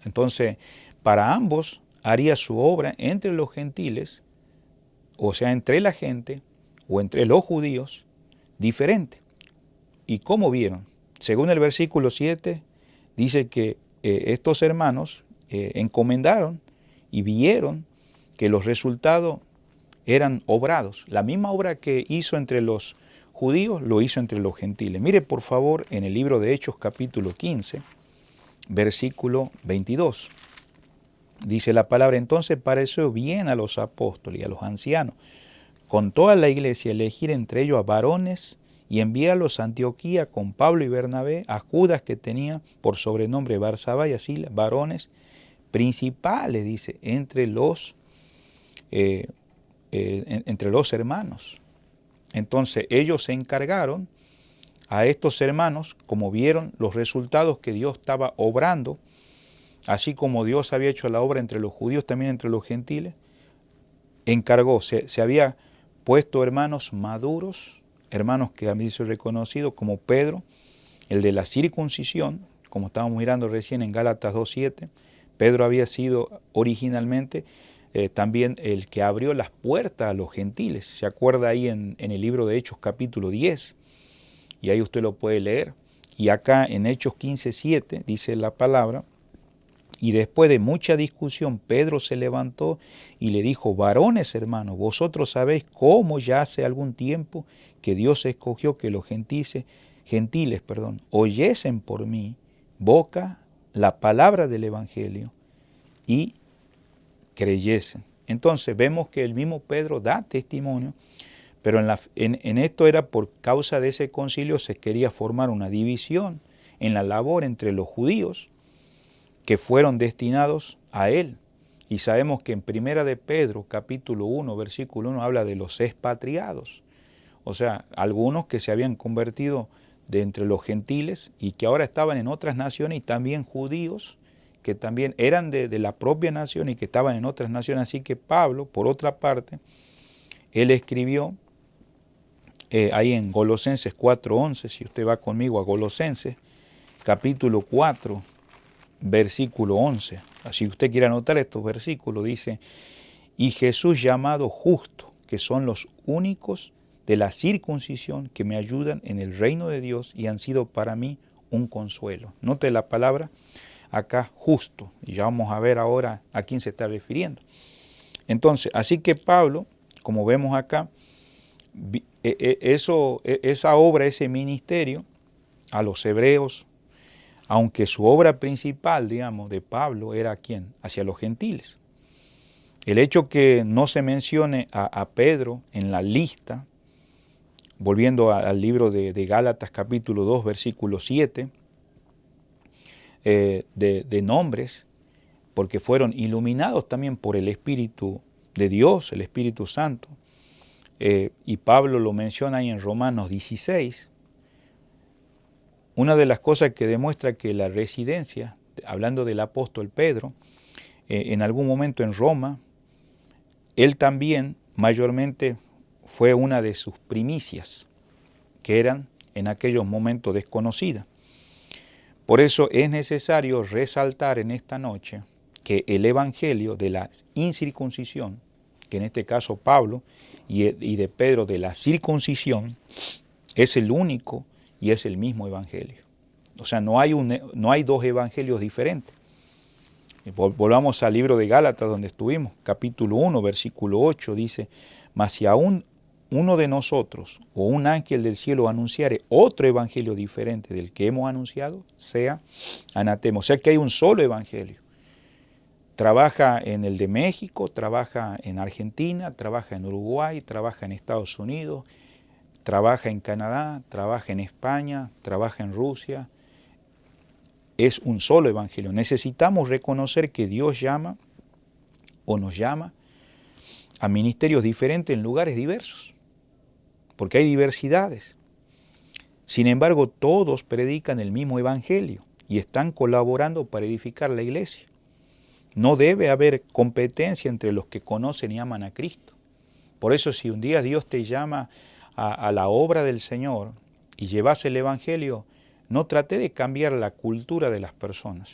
[SPEAKER 6] Entonces, para ambos haría su obra entre los gentiles, o sea, entre la gente o entre los judíos, diferente. ¿Y cómo vieron? Según el versículo 7, dice que estos hermanos encomendaron y vieron que los resultados eran obrados. La misma obra que hizo entre los judíos, lo hizo entre los gentiles. Mire, por favor, en el libro de Hechos, capítulo 15, versículo 22. Dice la palabra, entonces pareció bien a los apóstoles y a los ancianos, con toda la iglesia, elegir entre ellos a varones y enviarlos a Antioquía con Pablo y Bernabé, a Judas que tenía por sobrenombre Barsabá y a Silas, varones principales, dice, entre los hermanos. Entonces ellos se encargaron a estos hermanos, como vieron los resultados que Dios estaba obrando, así como Dios había hecho la obra entre los judíos, también entre los gentiles, encargó, se había puesto hermanos maduros, hermanos que habían sido reconocidos como Pedro, el de la circuncisión, como estábamos mirando recién en Gálatas 2:7, Pedro había sido originalmente también el que abrió las puertas a los gentiles, se acuerda ahí en el libro de Hechos capítulo 10, y ahí usted lo puede leer, y acá en Hechos 15:7 dice la palabra, y después de mucha discusión Pedro se levantó y le dijo, varones hermanos, vosotros sabéis cómo ya hace algún tiempo que Dios escogió que los gentiles, oyesen por mi boca la palabra del Evangelio y creyesen. Entonces vemos que el mismo Pedro da testimonio, pero en esto era por causa de ese concilio se quería formar una división en la labor entre los judíos que fueron destinados a él. Y sabemos que en Primera de Pedro, capítulo 1, versículo 1, habla de los expatriados. O sea, algunos que se habían convertido de entre los gentiles y que ahora estaban en otras naciones, y también judíos que también eran de la propia nación y que estaban en otras naciones. Así que Pablo, por otra parte, él escribió ahí en Colosenses 4:11, si usted va conmigo a Colosenses, capítulo 4, versículo 11. Si usted quiere anotar estos versículos, dice, y Jesús llamado justo, que son los únicos de la circuncisión que me ayudan en el reino de Dios y han sido para mí un consuelo. Note la palabra acá, justo, y ya vamos a ver ahora a quién se está refiriendo. Entonces, así que Pablo, como vemos acá, esa obra, ese ministerio a los hebreos, aunque su obra principal, digamos, de Pablo era ¿quién? Hacia los gentiles. El hecho que no se mencione a Pedro en la lista, volviendo al libro de Gálatas capítulo 2, versículo 7, de nombres, porque fueron iluminados también por el Espíritu de Dios, el Espíritu Santo, y Pablo lo menciona ahí en Romanos 16, una de las cosas que demuestra que la residencia, hablando del apóstol Pedro, en algún momento en Roma, él también mayormente fue una de sus primicias, que eran en aquellos momentos desconocidas. Por eso es necesario resaltar en esta noche que el evangelio de la incircuncisión, que en este caso Pablo, y de Pedro de la circuncisión, es el único y es el mismo evangelio. O sea, no hay dos evangelios diferentes. Volvamos al libro de Gálatas donde estuvimos, capítulo 1, versículo 8, dice, mas si aún uno de nosotros o un ángel del cielo anunciare otro evangelio diferente del que hemos anunciado, sea anatema. O sea que hay un solo evangelio. Trabaja en el de México, trabaja en Argentina, trabaja en Uruguay, trabaja en Estados Unidos, trabaja en Canadá, trabaja en España, trabaja en Rusia. Es un solo evangelio. Necesitamos reconocer que Dios llama o nos llama a ministerios diferentes en lugares diversos, porque hay diversidades. Sin embargo, todos predican el mismo evangelio y están colaborando para edificar la iglesia. No debe haber competencia entre los que conocen y aman a Cristo. Por eso, si un día Dios te llama a la obra del Señor y llevas el evangelio, no trate de cambiar la cultura de las personas.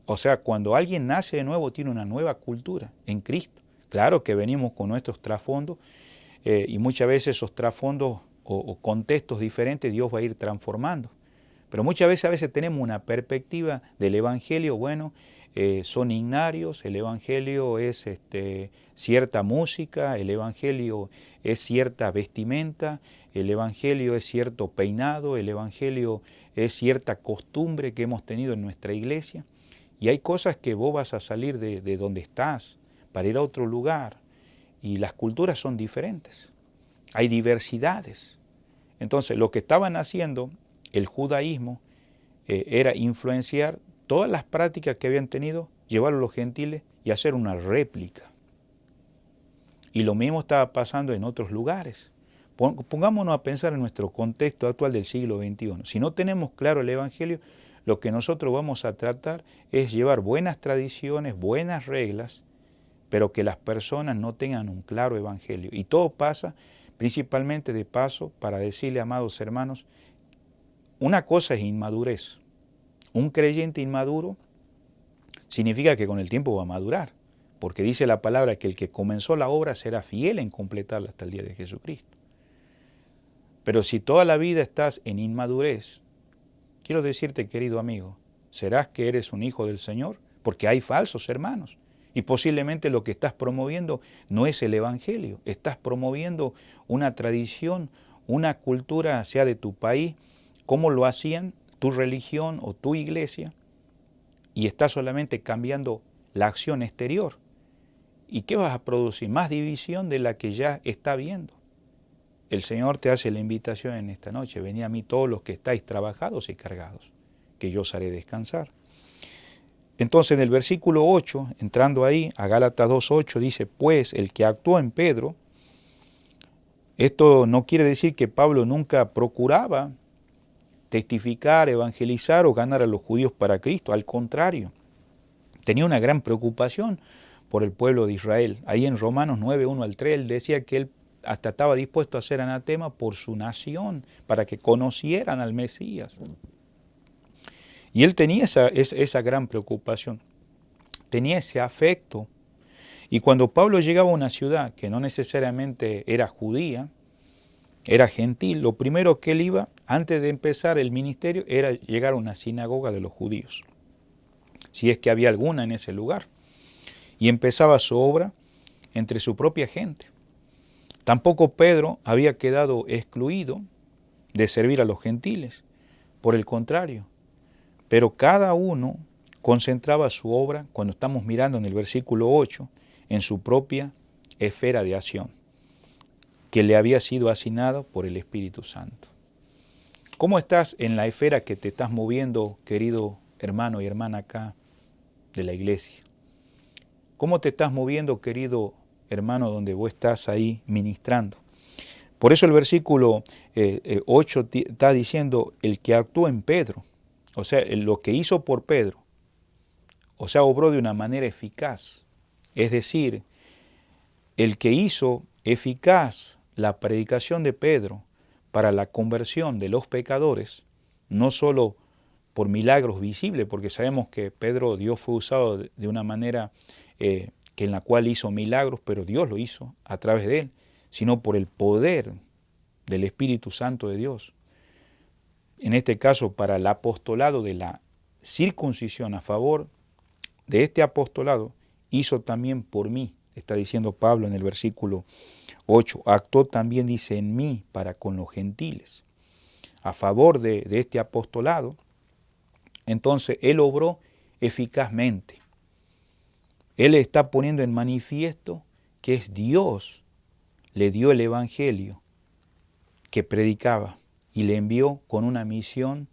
[SPEAKER 6] O sea, cuando alguien nace de nuevo, tiene una nueva cultura en Cristo. Claro que venimos con nuestros trasfondos y muchas veces esos trasfondos o contextos diferentes Dios va a ir transformando. Pero muchas veces tenemos una perspectiva del evangelio, bueno, son ignarios, el evangelio es cierta música, el evangelio es cierta vestimenta, el evangelio es cierto peinado, el evangelio es cierta costumbre que hemos tenido en nuestra iglesia. Y hay cosas que vos vas a salir de donde estás para ir a otro lugar y las culturas son diferentes, hay diversidades. Entonces lo que estaban haciendo el judaísmo era influenciar todas las prácticas que habían tenido, llevarlo a los gentiles y hacer una réplica. Y lo mismo estaba pasando en otros lugares. Pongámonos a pensar en nuestro contexto actual del siglo XXI. Si no tenemos claro el evangelio, lo que nosotros vamos a tratar es llevar buenas tradiciones, buenas reglas, pero que las personas no tengan un claro evangelio. Y todo pasa principalmente de paso para decirle, amados hermanos, una cosa es inmadurez. Un creyente inmaduro significa que con el tiempo va a madurar, porque dice la palabra que el que comenzó la obra será fiel en completarla hasta el día de Jesucristo. Pero si toda la vida estás en inmadurez, quiero decirte, querido amigo, ¿serás que eres un hijo del Señor? Porque hay falsos hermanos. Y posiblemente lo que estás promoviendo no es el evangelio, estás promoviendo una tradición, una cultura, sea de tu país, cómo lo hacían, tu religión o tu iglesia, y estás solamente cambiando la acción exterior. ¿Y qué vas a producir? Más división de la que ya está habiendo. El Señor te hace la invitación en esta noche, venid a mí todos los que estáis trabajados y cargados, que yo os haré descansar. Entonces en el versículo 8, entrando ahí a Gálatas 2:8, dice, pues el que actuó en Pedro, esto no quiere decir que Pablo nunca procuraba testificar, evangelizar o ganar a los judíos para Cristo, al contrario, tenía una gran preocupación por el pueblo de Israel. Ahí en Romanos 9:1-3, él decía que él hasta estaba dispuesto a ser anatema por su nación, para que conocieran al Mesías. Y él tenía esa gran preocupación, tenía ese afecto. Y cuando Pablo llegaba a una ciudad que no necesariamente era judía, era gentil. Lo primero que él iba, antes de empezar el ministerio, era llegar a una sinagoga de los judíos, si es que había alguna en ese lugar. Y empezaba su obra entre su propia gente. Tampoco Pedro había quedado excluido de servir a los gentiles, por el contrario. Pero cada uno concentraba su obra, cuando estamos mirando en el versículo 8, en su propia esfera de acción, que le había sido asignado por el Espíritu Santo. ¿Cómo estás en la esfera que te estás moviendo, querido hermano y hermana acá de la iglesia? ¿Cómo te estás moviendo, querido hermano, donde vos estás ahí ministrando? Por eso el versículo 8 está diciendo, el que actuó en Pedro, o sea, lo que hizo por Pedro, o sea, obró de una manera eficaz. Es decir, el que hizo eficaz la predicación de Pedro para la conversión de los pecadores, no solo por milagros visibles, porque sabemos que Pedro, Dios fue usado de una manera que en la cual hizo milagros, pero Dios lo hizo a través de él, sino por el poder del Espíritu Santo de Dios. En este caso, para el apostolado de la circuncisión, a favor de este apostolado, hizo también por mí, está diciendo Pablo en el versículo 8, actuó también, dice, en mí para con los gentiles, a favor de este apostolado. Entonces, él obró eficazmente. Él está poniendo en manifiesto que es Dios, le dio el evangelio que predicaba y le envió con una misión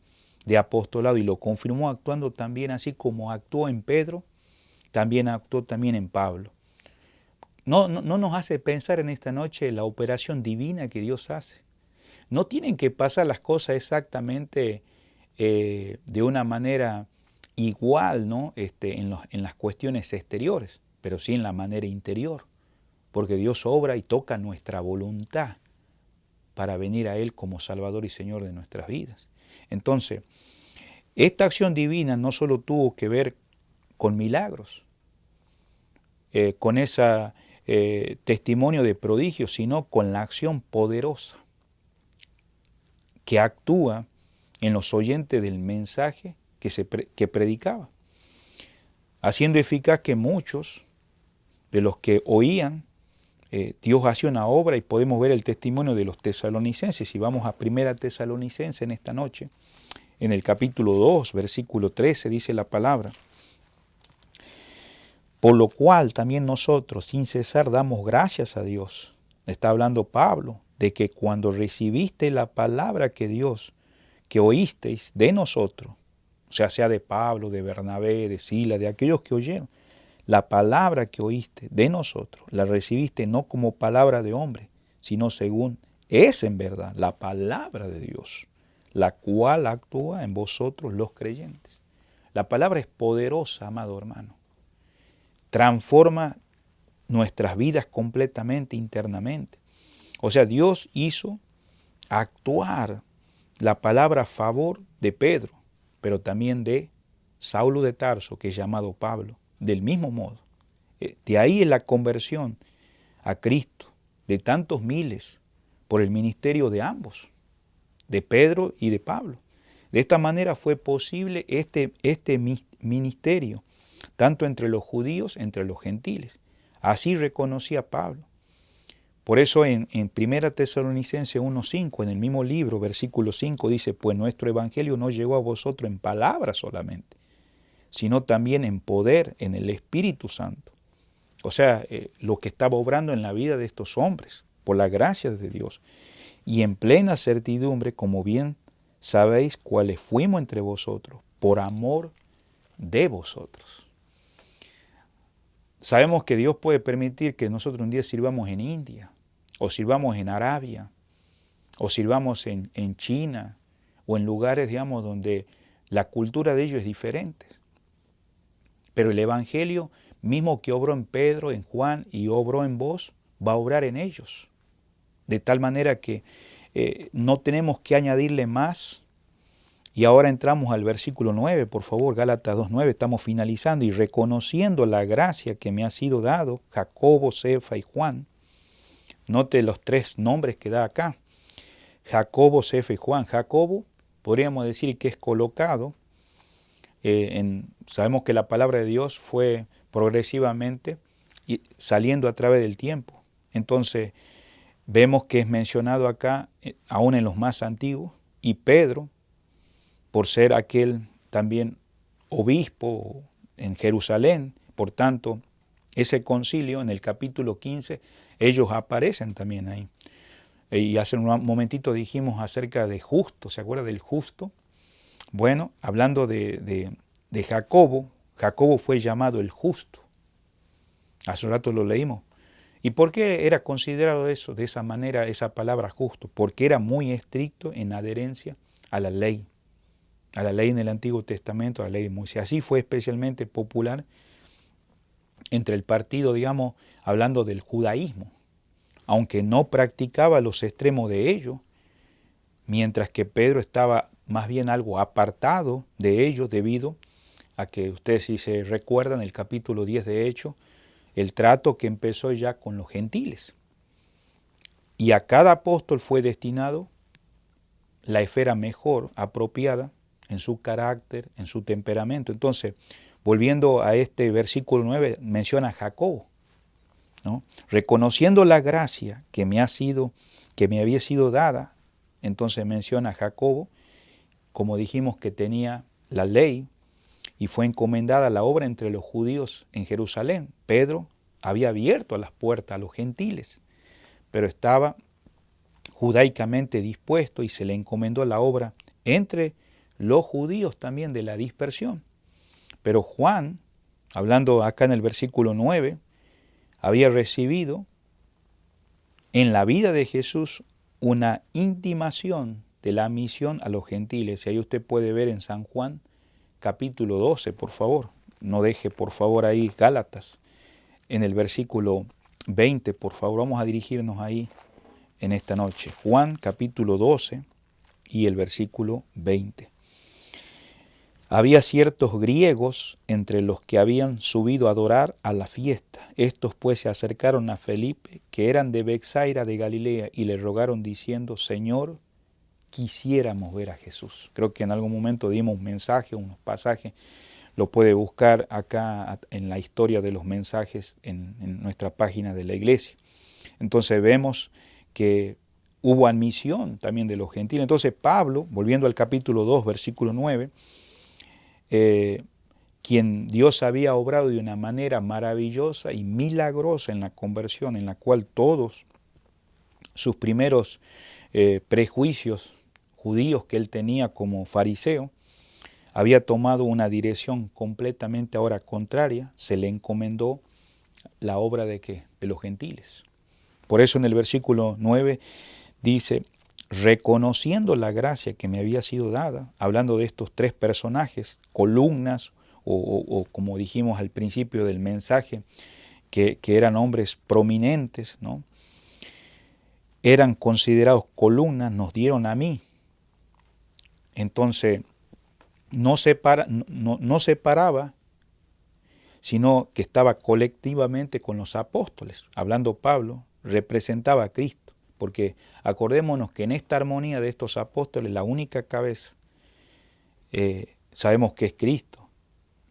[SPEAKER 6] de apostolado y lo confirmó actuando también así como actuó en Pedro, también actuó también en Pablo. No nos hace pensar en esta noche la operación divina que Dios hace. No tienen que pasar las cosas exactamente de una manera igual, ¿no? en las cuestiones exteriores, pero sí en la manera interior, porque Dios obra y toca nuestra voluntad para venir a Él como Salvador y Señor de nuestras vidas. Entonces, esta acción divina no solo tuvo que ver con milagros, con ese testimonio de prodigios, sino con la acción poderosa que actúa en los oyentes del mensaje que predicaba, haciendo eficaz que muchos de los que oían, Dios hacía una obra, y podemos ver el testimonio de los tesalonicenses. Si vamos a 1 Tesalonicenses en esta noche, en el capítulo 2, versículo 13, dice la palabra: por lo cual también nosotros sin cesar damos gracias a Dios. Está hablando Pablo, de que cuando recibiste la palabra que oísteis de nosotros, o sea de Pablo, de Bernabé, de Sila, de aquellos que oyeron, la palabra que oíste de nosotros, la recibiste no como palabra de hombre, sino según es en verdad la palabra de Dios, la cual actúa en vosotros los creyentes. La palabra es poderosa, amado hermano. Transforma nuestras vidas completamente internamente. O sea, Dios hizo actuar la palabra a favor de Pedro, pero también de Saulo de Tarso, que es llamado Pablo, del mismo modo. De ahí es la conversión a Cristo de tantos miles por el ministerio de ambos, de Pedro y de Pablo. De esta manera fue posible este ministerio, tanto entre los judíos, entre los gentiles. Así reconocía Pablo. Por eso en 1 Tesalonicenses 1:5, en el mismo libro, versículo 5, dice: pues nuestro evangelio no llegó a vosotros en palabras solamente, sino también en poder, en el Espíritu Santo. O sea, lo que estaba obrando en la vida de estos hombres, por la gracia de Dios, y en plena certidumbre, como bien sabéis cuáles fuimos entre vosotros, por amor de vosotros. Sabemos que Dios puede permitir que nosotros un día sirvamos en India, o sirvamos en Arabia, o sirvamos en China, o en lugares, digamos, donde la cultura de ellos es diferente. Pero el Evangelio, mismo que obró en Pedro, en Juan y obró en vos, va a obrar en ellos. De tal manera que no tenemos que añadirle más. Y ahora entramos al versículo 9, por favor, Gálatas 2:9, estamos finalizando. Y reconociendo la gracia que me ha sido dado, Jacobo, Cefa y Juan. Note los tres nombres que da acá. Jacobo, Cefa y Juan. Jacobo podríamos decir que es colocado, sabemos que la palabra de Dios fue progresivamente saliendo a través del tiempo. Entonces vemos que es mencionado acá, aún en los más antiguos, y Pedro, por ser aquel también obispo en Jerusalén, por tanto, ese concilio en el capítulo 15, ellos aparecen también ahí. Y hace un momentito dijimos acerca de Justo, ¿se acuerda del Justo? Bueno, hablando de Jacobo, Jacobo fue llamado el Justo. Hace un rato lo leímos. ¿Y por qué era considerado eso, de esa manera, esa palabra justo? Porque era muy estricto en adherencia a la ley en el Antiguo Testamento, a la ley de Moisés. Así fue especialmente popular entre el partido, digamos, hablando del judaísmo, aunque no practicaba los extremos de ello, mientras que Pedro estaba más bien algo apartado de ello debido a que ustedes, si se recuerdan, el capítulo 10 de Hechos, el trato que empezó ya con los gentiles. Y a cada apóstol fue destinado la esfera mejor, apropiada, en su carácter, en su temperamento. Entonces, volviendo a este versículo 9, menciona a Jacobo, ¿no? Reconociendo la gracia que me había sido dada, entonces menciona a Jacobo, como dijimos que tenía la ley, y fue encomendada la obra entre los judíos en Jerusalén. Pedro había abierto las puertas a los gentiles, pero estaba judaicamente dispuesto y se le encomendó la obra entre los judíos también de la dispersión. Pero Juan, hablando acá en el versículo 9, había recibido en la vida de Jesús una intimación de la misión a los gentiles. Y ahí usted puede ver en San Juan, capítulo 12, por favor. No deje, por favor, ahí Gálatas. En el versículo 20, por favor, vamos a dirigirnos ahí en esta noche. Juan, capítulo 12 y el versículo 20. Había ciertos griegos entre los que habían subido a adorar a la fiesta. Estos pues se acercaron a Felipe, que eran de Betsaida de Galilea, y le rogaron diciendo: Señor, quisiéramos ver a Jesús. Creo que en algún momento dimos un mensaje, unos pasajes, lo puede buscar acá en la historia de los mensajes en nuestra página de la iglesia. Entonces vemos que hubo admisión también de los gentiles. Entonces Pablo, volviendo al capítulo 2, versículo 9, quien Dios había obrado de una manera maravillosa y milagrosa en la conversión, en la cual todos sus primeros prejuicios judíos que él tenía como fariseo, había tomado una dirección completamente ahora contraria, se le encomendó la obra de ¿qué? De los gentiles. Por eso en el versículo 9 dice: reconociendo la gracia que me había sido dada, hablando de estos tres personajes, columnas, o como dijimos al principio del mensaje, que eran hombres prominentes, ¿no? Eran considerados columnas, nos dieron a mí. Entonces, no separaba, sino que estaba colectivamente con los apóstoles. Hablando Pablo, representaba a Cristo, porque acordémonos que en esta armonía de estos apóstoles, la única cabeza, sabemos que es Cristo,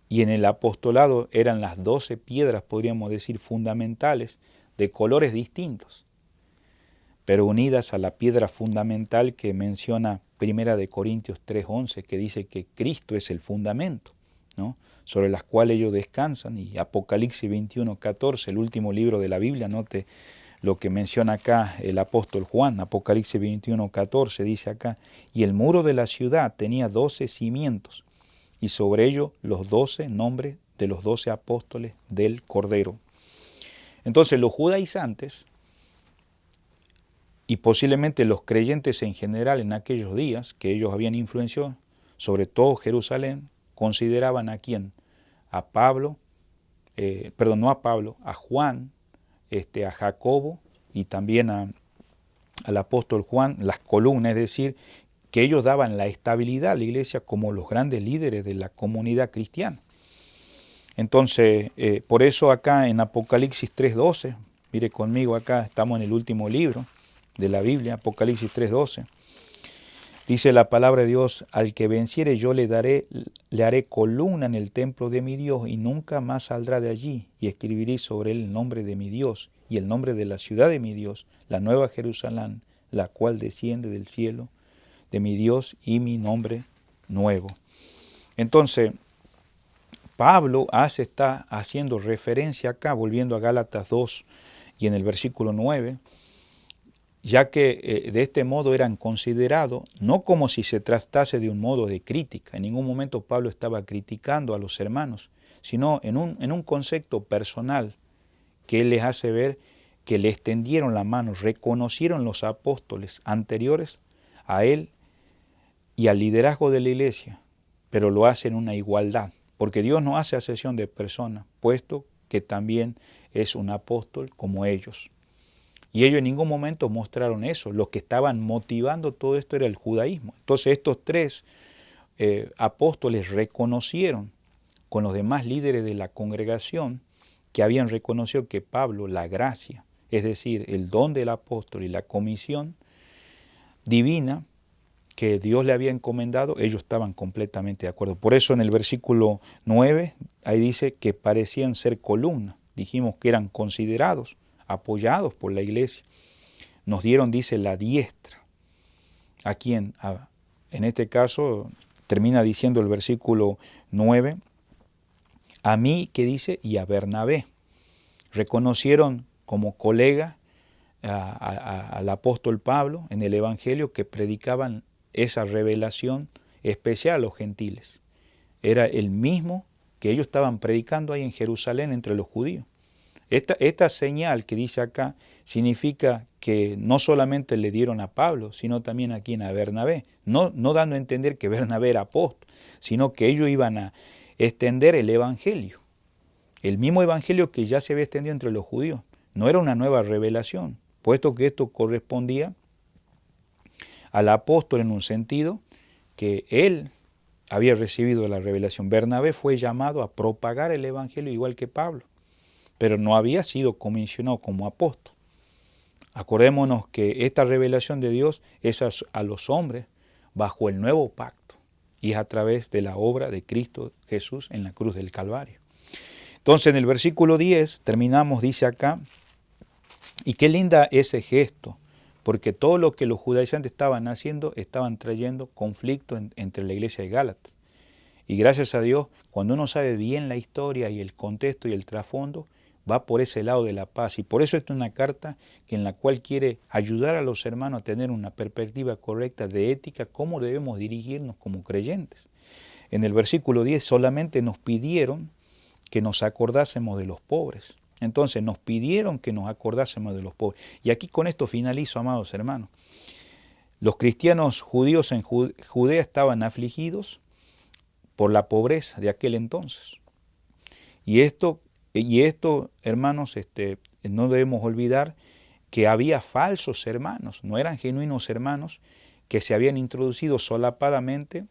[SPEAKER 6] y en el apostolado eran las 12 piedras, podríamos decir, fundamentales, de colores distintos, pero unidas a la piedra fundamental que menciona 1 Corintios 3:11, que dice que Cristo es el fundamento, ¿no? Sobre las cuales ellos descansan, y Apocalipsis 21:14, el último libro de la Biblia, note lo que menciona acá el apóstol Juan, Apocalipsis 21:14, dice acá: y el muro de la ciudad tenía 12 cimientos, y sobre ellos los 12 nombres de los 12 apóstoles del Cordero. Entonces los judaizantes, y posiblemente los creyentes en general en aquellos días, que ellos habían influenciado, sobre todo Jerusalén, consideraban ¿a quién? A Pablo, no a Pablo, a Juan, a Jacobo y también al apóstol Juan, las columnas, es decir, que ellos daban la estabilidad a la iglesia como los grandes líderes de la comunidad cristiana. Entonces, por eso acá en Apocalipsis 3:12, mire conmigo acá, estamos en el último libro de la Biblia, Apocalipsis 3:12. Dice la palabra de Dios, al que venciere yo le haré columna en el templo de mi Dios y nunca más saldrá de allí, y escribiré sobre él el nombre de mi Dios y el nombre de la ciudad de mi Dios, la nueva Jerusalén, la cual desciende del cielo de mi Dios, y mi nombre nuevo. Entonces, Pablo está haciendo referencia acá, volviendo a Gálatas 2 y en el versículo 9, ya que de este modo eran considerados, no como si se tratase de un modo de crítica, en ningún momento Pablo estaba criticando a los hermanos, sino en un concepto personal que él les hace ver que le extendieron la mano, reconocieron los apóstoles anteriores a él y al liderazgo de la iglesia, pero lo hacen en una igualdad, porque Dios no hace acepción de personas, puesto que también es un apóstol como ellos. Y ellos en ningún momento mostraron eso. Lo que estaban motivando todo esto era el judaísmo. Entonces estos tres apóstoles reconocieron con los demás líderes de la congregación que habían reconocido que Pablo, la gracia, es decir, el don del apóstol y la comisión divina que Dios le había encomendado, ellos estaban completamente de acuerdo. Por eso en el versículo 9, ahí dice que parecían ser columnas. Dijimos que eran considerados, apoyados por la iglesia. Nos dieron, dice, la diestra. ¿A quién? En este caso termina diciendo el versículo 9, a mí, que dice, y a Bernabé. Reconocieron como colega al apóstol Pablo en el Evangelio, que predicaban esa revelación especial a los gentiles. Era el mismo que ellos estaban predicando ahí en Jerusalén entre los judíos. Esta señal que dice acá significa que no solamente le dieron a Pablo, sino también a quien, a Bernabé. No dando a entender que Bernabé era apóstol, sino que ellos iban a extender el Evangelio. El mismo Evangelio que ya se había extendido entre los judíos. No era una nueva revelación, puesto que esto correspondía al apóstol en un sentido que él había recibido la revelación. Bernabé fue llamado a propagar el Evangelio igual que Pablo, pero no había sido comisionado como apóstol. Acordémonos que esta revelación de Dios es a los hombres bajo el nuevo pacto y es a través de la obra de Cristo Jesús en la cruz del Calvario. Entonces en el versículo 10 terminamos, dice acá, y qué linda ese gesto, porque todo lo que los judaizantes estaban haciendo, estaban trayendo conflicto entre la iglesia de Gálatas. Y gracias a Dios, cuando uno sabe bien la historia y el contexto y el trasfondo, va por ese lado de la paz. Y por eso esta es una carta en la cual quiere ayudar a los hermanos a tener una perspectiva correcta de ética, cómo debemos dirigirnos como creyentes. En el versículo 10 solamente nos pidieron que nos acordásemos de los pobres. Entonces nos pidieron que nos acordásemos de los pobres. Y aquí con esto finalizo, amados hermanos. Los cristianos judíos en Judea estaban afligidos por la pobreza de aquel entonces. Y esto, hermanos, no debemos olvidar que había falsos hermanos, no eran genuinos hermanos, que se habían introducido solapadamente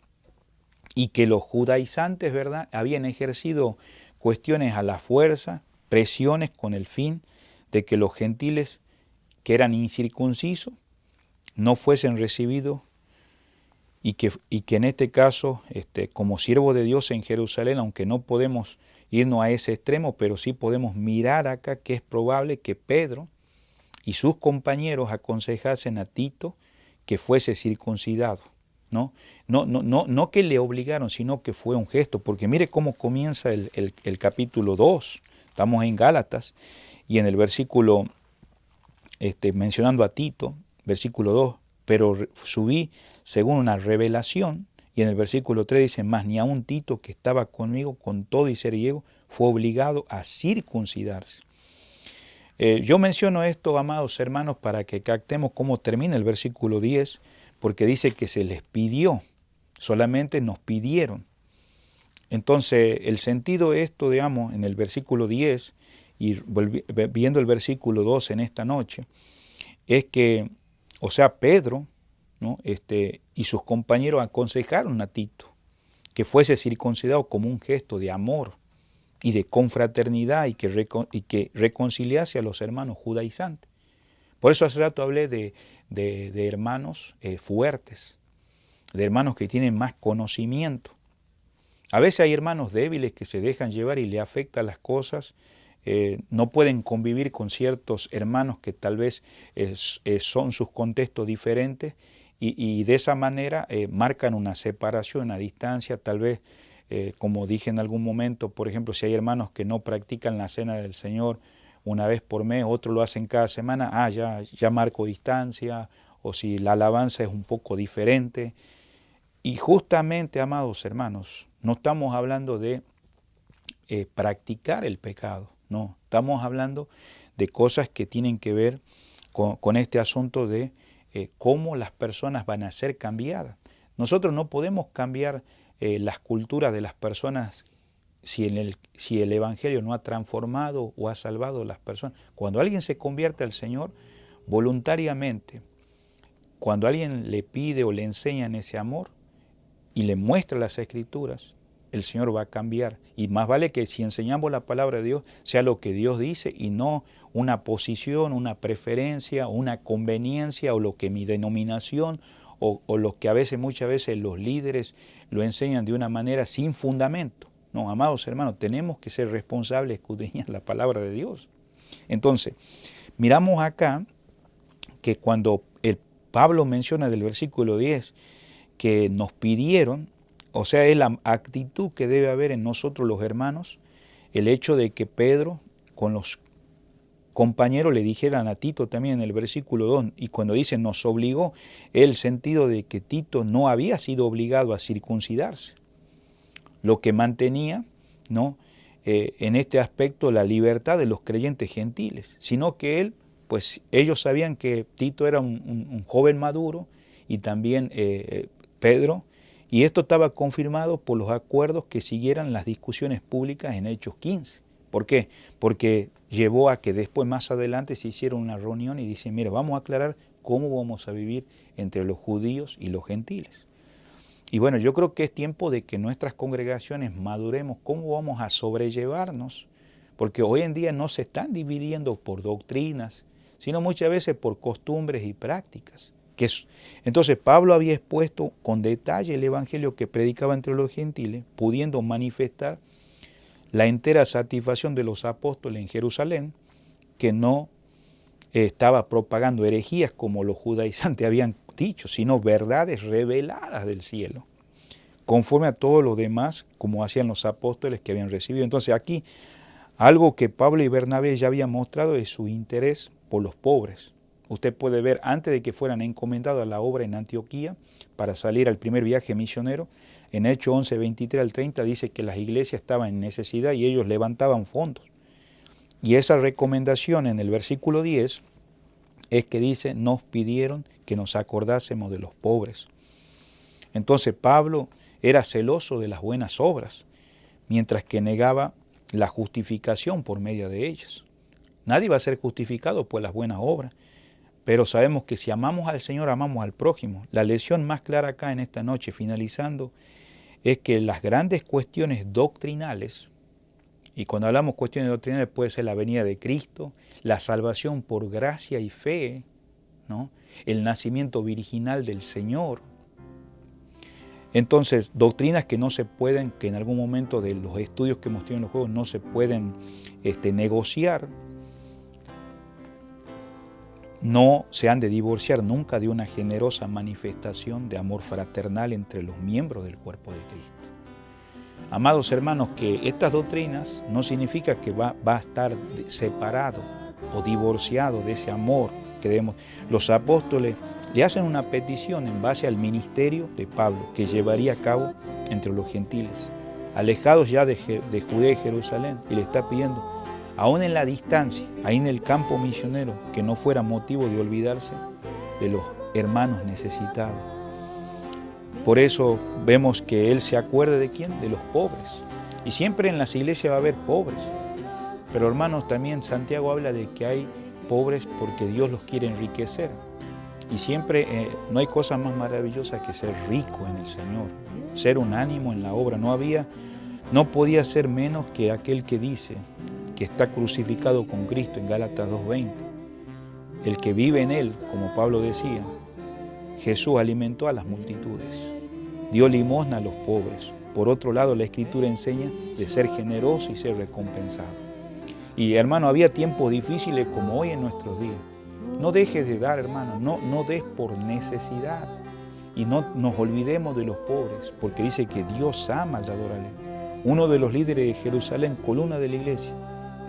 [SPEAKER 6] y que los judaizantes, ¿verdad?, habían ejercido cuestiones a la fuerza, presiones con el fin de que los gentiles que eran incircuncisos no fuesen recibidos y que en este caso, como siervo de Dios en Jerusalén, aunque no podemos irnos a ese extremo, pero sí podemos mirar acá que es probable que Pedro y sus compañeros aconsejasen a Tito que fuese circuncidado. No que le obligaron, sino que fue un gesto, porque mire cómo comienza el capítulo 2, estamos en Gálatas, y en el versículo, mencionando a Tito, versículo 2, pero subí según una revelación, y en el versículo 3 dice, más ni aun Tito, que estaba conmigo con todo y ser griego, fue obligado a circuncidarse. Yo menciono esto, amados hermanos, para que captemos cómo termina el versículo 10, porque dice que se les pidió, solamente nos pidieron. Entonces, el sentido de esto, digamos, en el versículo 10, y viendo el versículo 2 en esta noche, es que, o sea, Pedro, ¿no?, y sus compañeros aconsejaron a Tito que fuese circuncidado como un gesto de amor y de confraternidad y que reconciliase a los hermanos judaizantes. Por eso hace rato hablé de de hermanos fuertes, de hermanos que tienen más conocimiento. A veces hay hermanos débiles que se dejan llevar y le afectan las cosas, no pueden convivir con ciertos hermanos que tal vez son sus contextos diferentes y de esa manera marcan una separación, una distancia, tal vez, como dije en algún momento, por ejemplo, si hay hermanos que no practican la cena del Señor una vez por mes, otros lo hacen cada semana, ya marco distancia, o si la alabanza es un poco diferente. Y justamente, amados hermanos, no estamos hablando de practicar el pecado, no, estamos hablando de cosas que tienen que ver con este asunto de cómo las personas van a ser cambiadas. Nosotros no podemos cambiar las culturas de las personas si el Evangelio no ha transformado o ha salvado a las personas. Cuando alguien se convierte al Señor voluntariamente, cuando alguien le pide o le enseña en ese amor y le muestra las Escrituras, el Señor va a cambiar. Y más vale que si enseñamos la palabra de Dios, sea lo que Dios dice y no una posición, una preferencia, una conveniencia o lo que mi denominación o lo que muchas veces los líderes lo enseñan de una manera sin fundamento. No, amados hermanos, tenemos que ser responsables de escudriñar la palabra de Dios. Entonces, miramos acá que cuando Pablo menciona del versículo 10 que nos pidieron, o sea, es la actitud que debe haber en nosotros los hermanos, el hecho de que Pedro con los compañeros le dijeran a Tito también en el versículo 2, y cuando dice nos obligó, el sentido de que Tito no había sido obligado a circuncidarse, lo que mantenía, ¿no?, en este aspecto la libertad de los creyentes gentiles, sino que ellos sabían que Tito era un joven maduro y también Pedro, y esto estaba confirmado por los acuerdos que siguieran las discusiones públicas en Hechos 15. ¿Por qué? Porque llevó a que después, más adelante, se hiciera una reunión y dicen, mira, vamos a aclarar cómo vamos a vivir entre los judíos y los gentiles. Y bueno, yo creo que es tiempo de que nuestras congregaciones maduremos cómo vamos a sobrellevarnos, porque hoy en día no se están dividiendo por doctrinas, sino muchas veces por costumbres y prácticas. Entonces Pablo había expuesto con detalle el evangelio que predicaba entre los gentiles, pudiendo manifestar la entera satisfacción de los apóstoles en Jerusalén, que no estaba propagando herejías como los judaizantes habían dicho, sino verdades reveladas del cielo, conforme a todo lo demás como hacían los apóstoles que habían recibido. Entonces aquí algo que Pablo y Bernabé ya habían mostrado es su interés por los pobres. Usted puede ver, antes de que fueran encomendados a la obra en Antioquía para salir al primer viaje misionero, en Hechos 11, 23 al 30 dice que las iglesias estaban en necesidad y ellos levantaban fondos. Y esa recomendación en el versículo 10 es que dice, nos pidieron que nos acordásemos de los pobres. Entonces Pablo era celoso de las buenas obras, mientras que negaba la justificación por medio de ellas. Nadie va a ser justificado por las buenas obras. Pero sabemos que si amamos al Señor, amamos al prójimo. La lección más clara acá en esta noche, finalizando, es que las grandes cuestiones doctrinales, y cuando hablamos cuestiones doctrinales puede ser la venida de Cristo, la salvación por gracia y fe, ¿no?, el nacimiento virginal del Señor. Entonces, doctrinas que no se pueden, que en algún momento de los estudios que hemos tenido en los juegos no se pueden negociar, no se han de divorciar nunca de una generosa manifestación de amor fraternal entre los miembros del cuerpo de Cristo. Amados hermanos, que estas doctrinas no significa que va a estar separado o divorciado de ese amor que debemos. Los apóstoles le hacen una petición en base al ministerio de Pablo que llevaría a cabo entre los gentiles, alejados ya de Judea y Jerusalén, y le está pidiendo, aún en la distancia, ahí en el campo misionero, que no fuera motivo de olvidarse de los hermanos necesitados. Por eso vemos que Él se acuerda de ¿quién? De los pobres. Y siempre en las iglesias va a haber pobres. Pero hermanos, también Santiago habla de que hay pobres porque Dios los quiere enriquecer. Y siempre no hay cosa más maravillosa que ser rico en el Señor, ser unánimo en la obra. No podía ser menos que aquel que dice que está crucificado con Cristo en Gálatas 2:20. el que vive en Él, como Pablo decía, Jesús alimentó a las multitudes, dio limosna a los pobres. Por otro lado, la Escritura enseña de ser generoso y ser recompensado. Y hermano, había tiempos difíciles como hoy en nuestros días. No dejes de dar, hermano, no des por necesidad. Y no nos olvidemos de los pobres, porque dice que Dios ama al dador alegre. Uno de los líderes de Jerusalén, columna de la iglesia,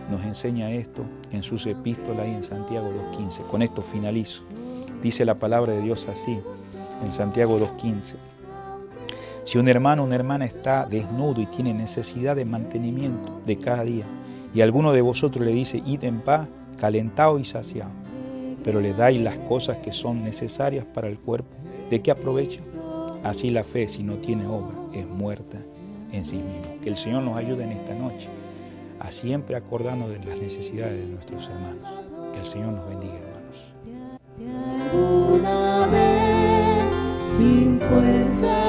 [SPEAKER 6] nos enseña esto en sus epístolas y en Santiago 2.15. Con esto finalizo. Dice la palabra de Dios así, en Santiago 2.15. Si un hermano o una hermana está desnudo y tiene necesidad de mantenimiento de cada día, y alguno de vosotros le dice, id en paz, calentado y saciado, pero le dais las cosas que son necesarias para el cuerpo, ¿de qué aprovecho? Así la fe, si no tiene obra, es muerta en sí misma. Que el Señor nos ayude en esta noche a siempre acordarnos de las necesidades de nuestros hermanos. Que el Señor nos bendiga, hermanos.
[SPEAKER 7] Alguna vez sin fuerza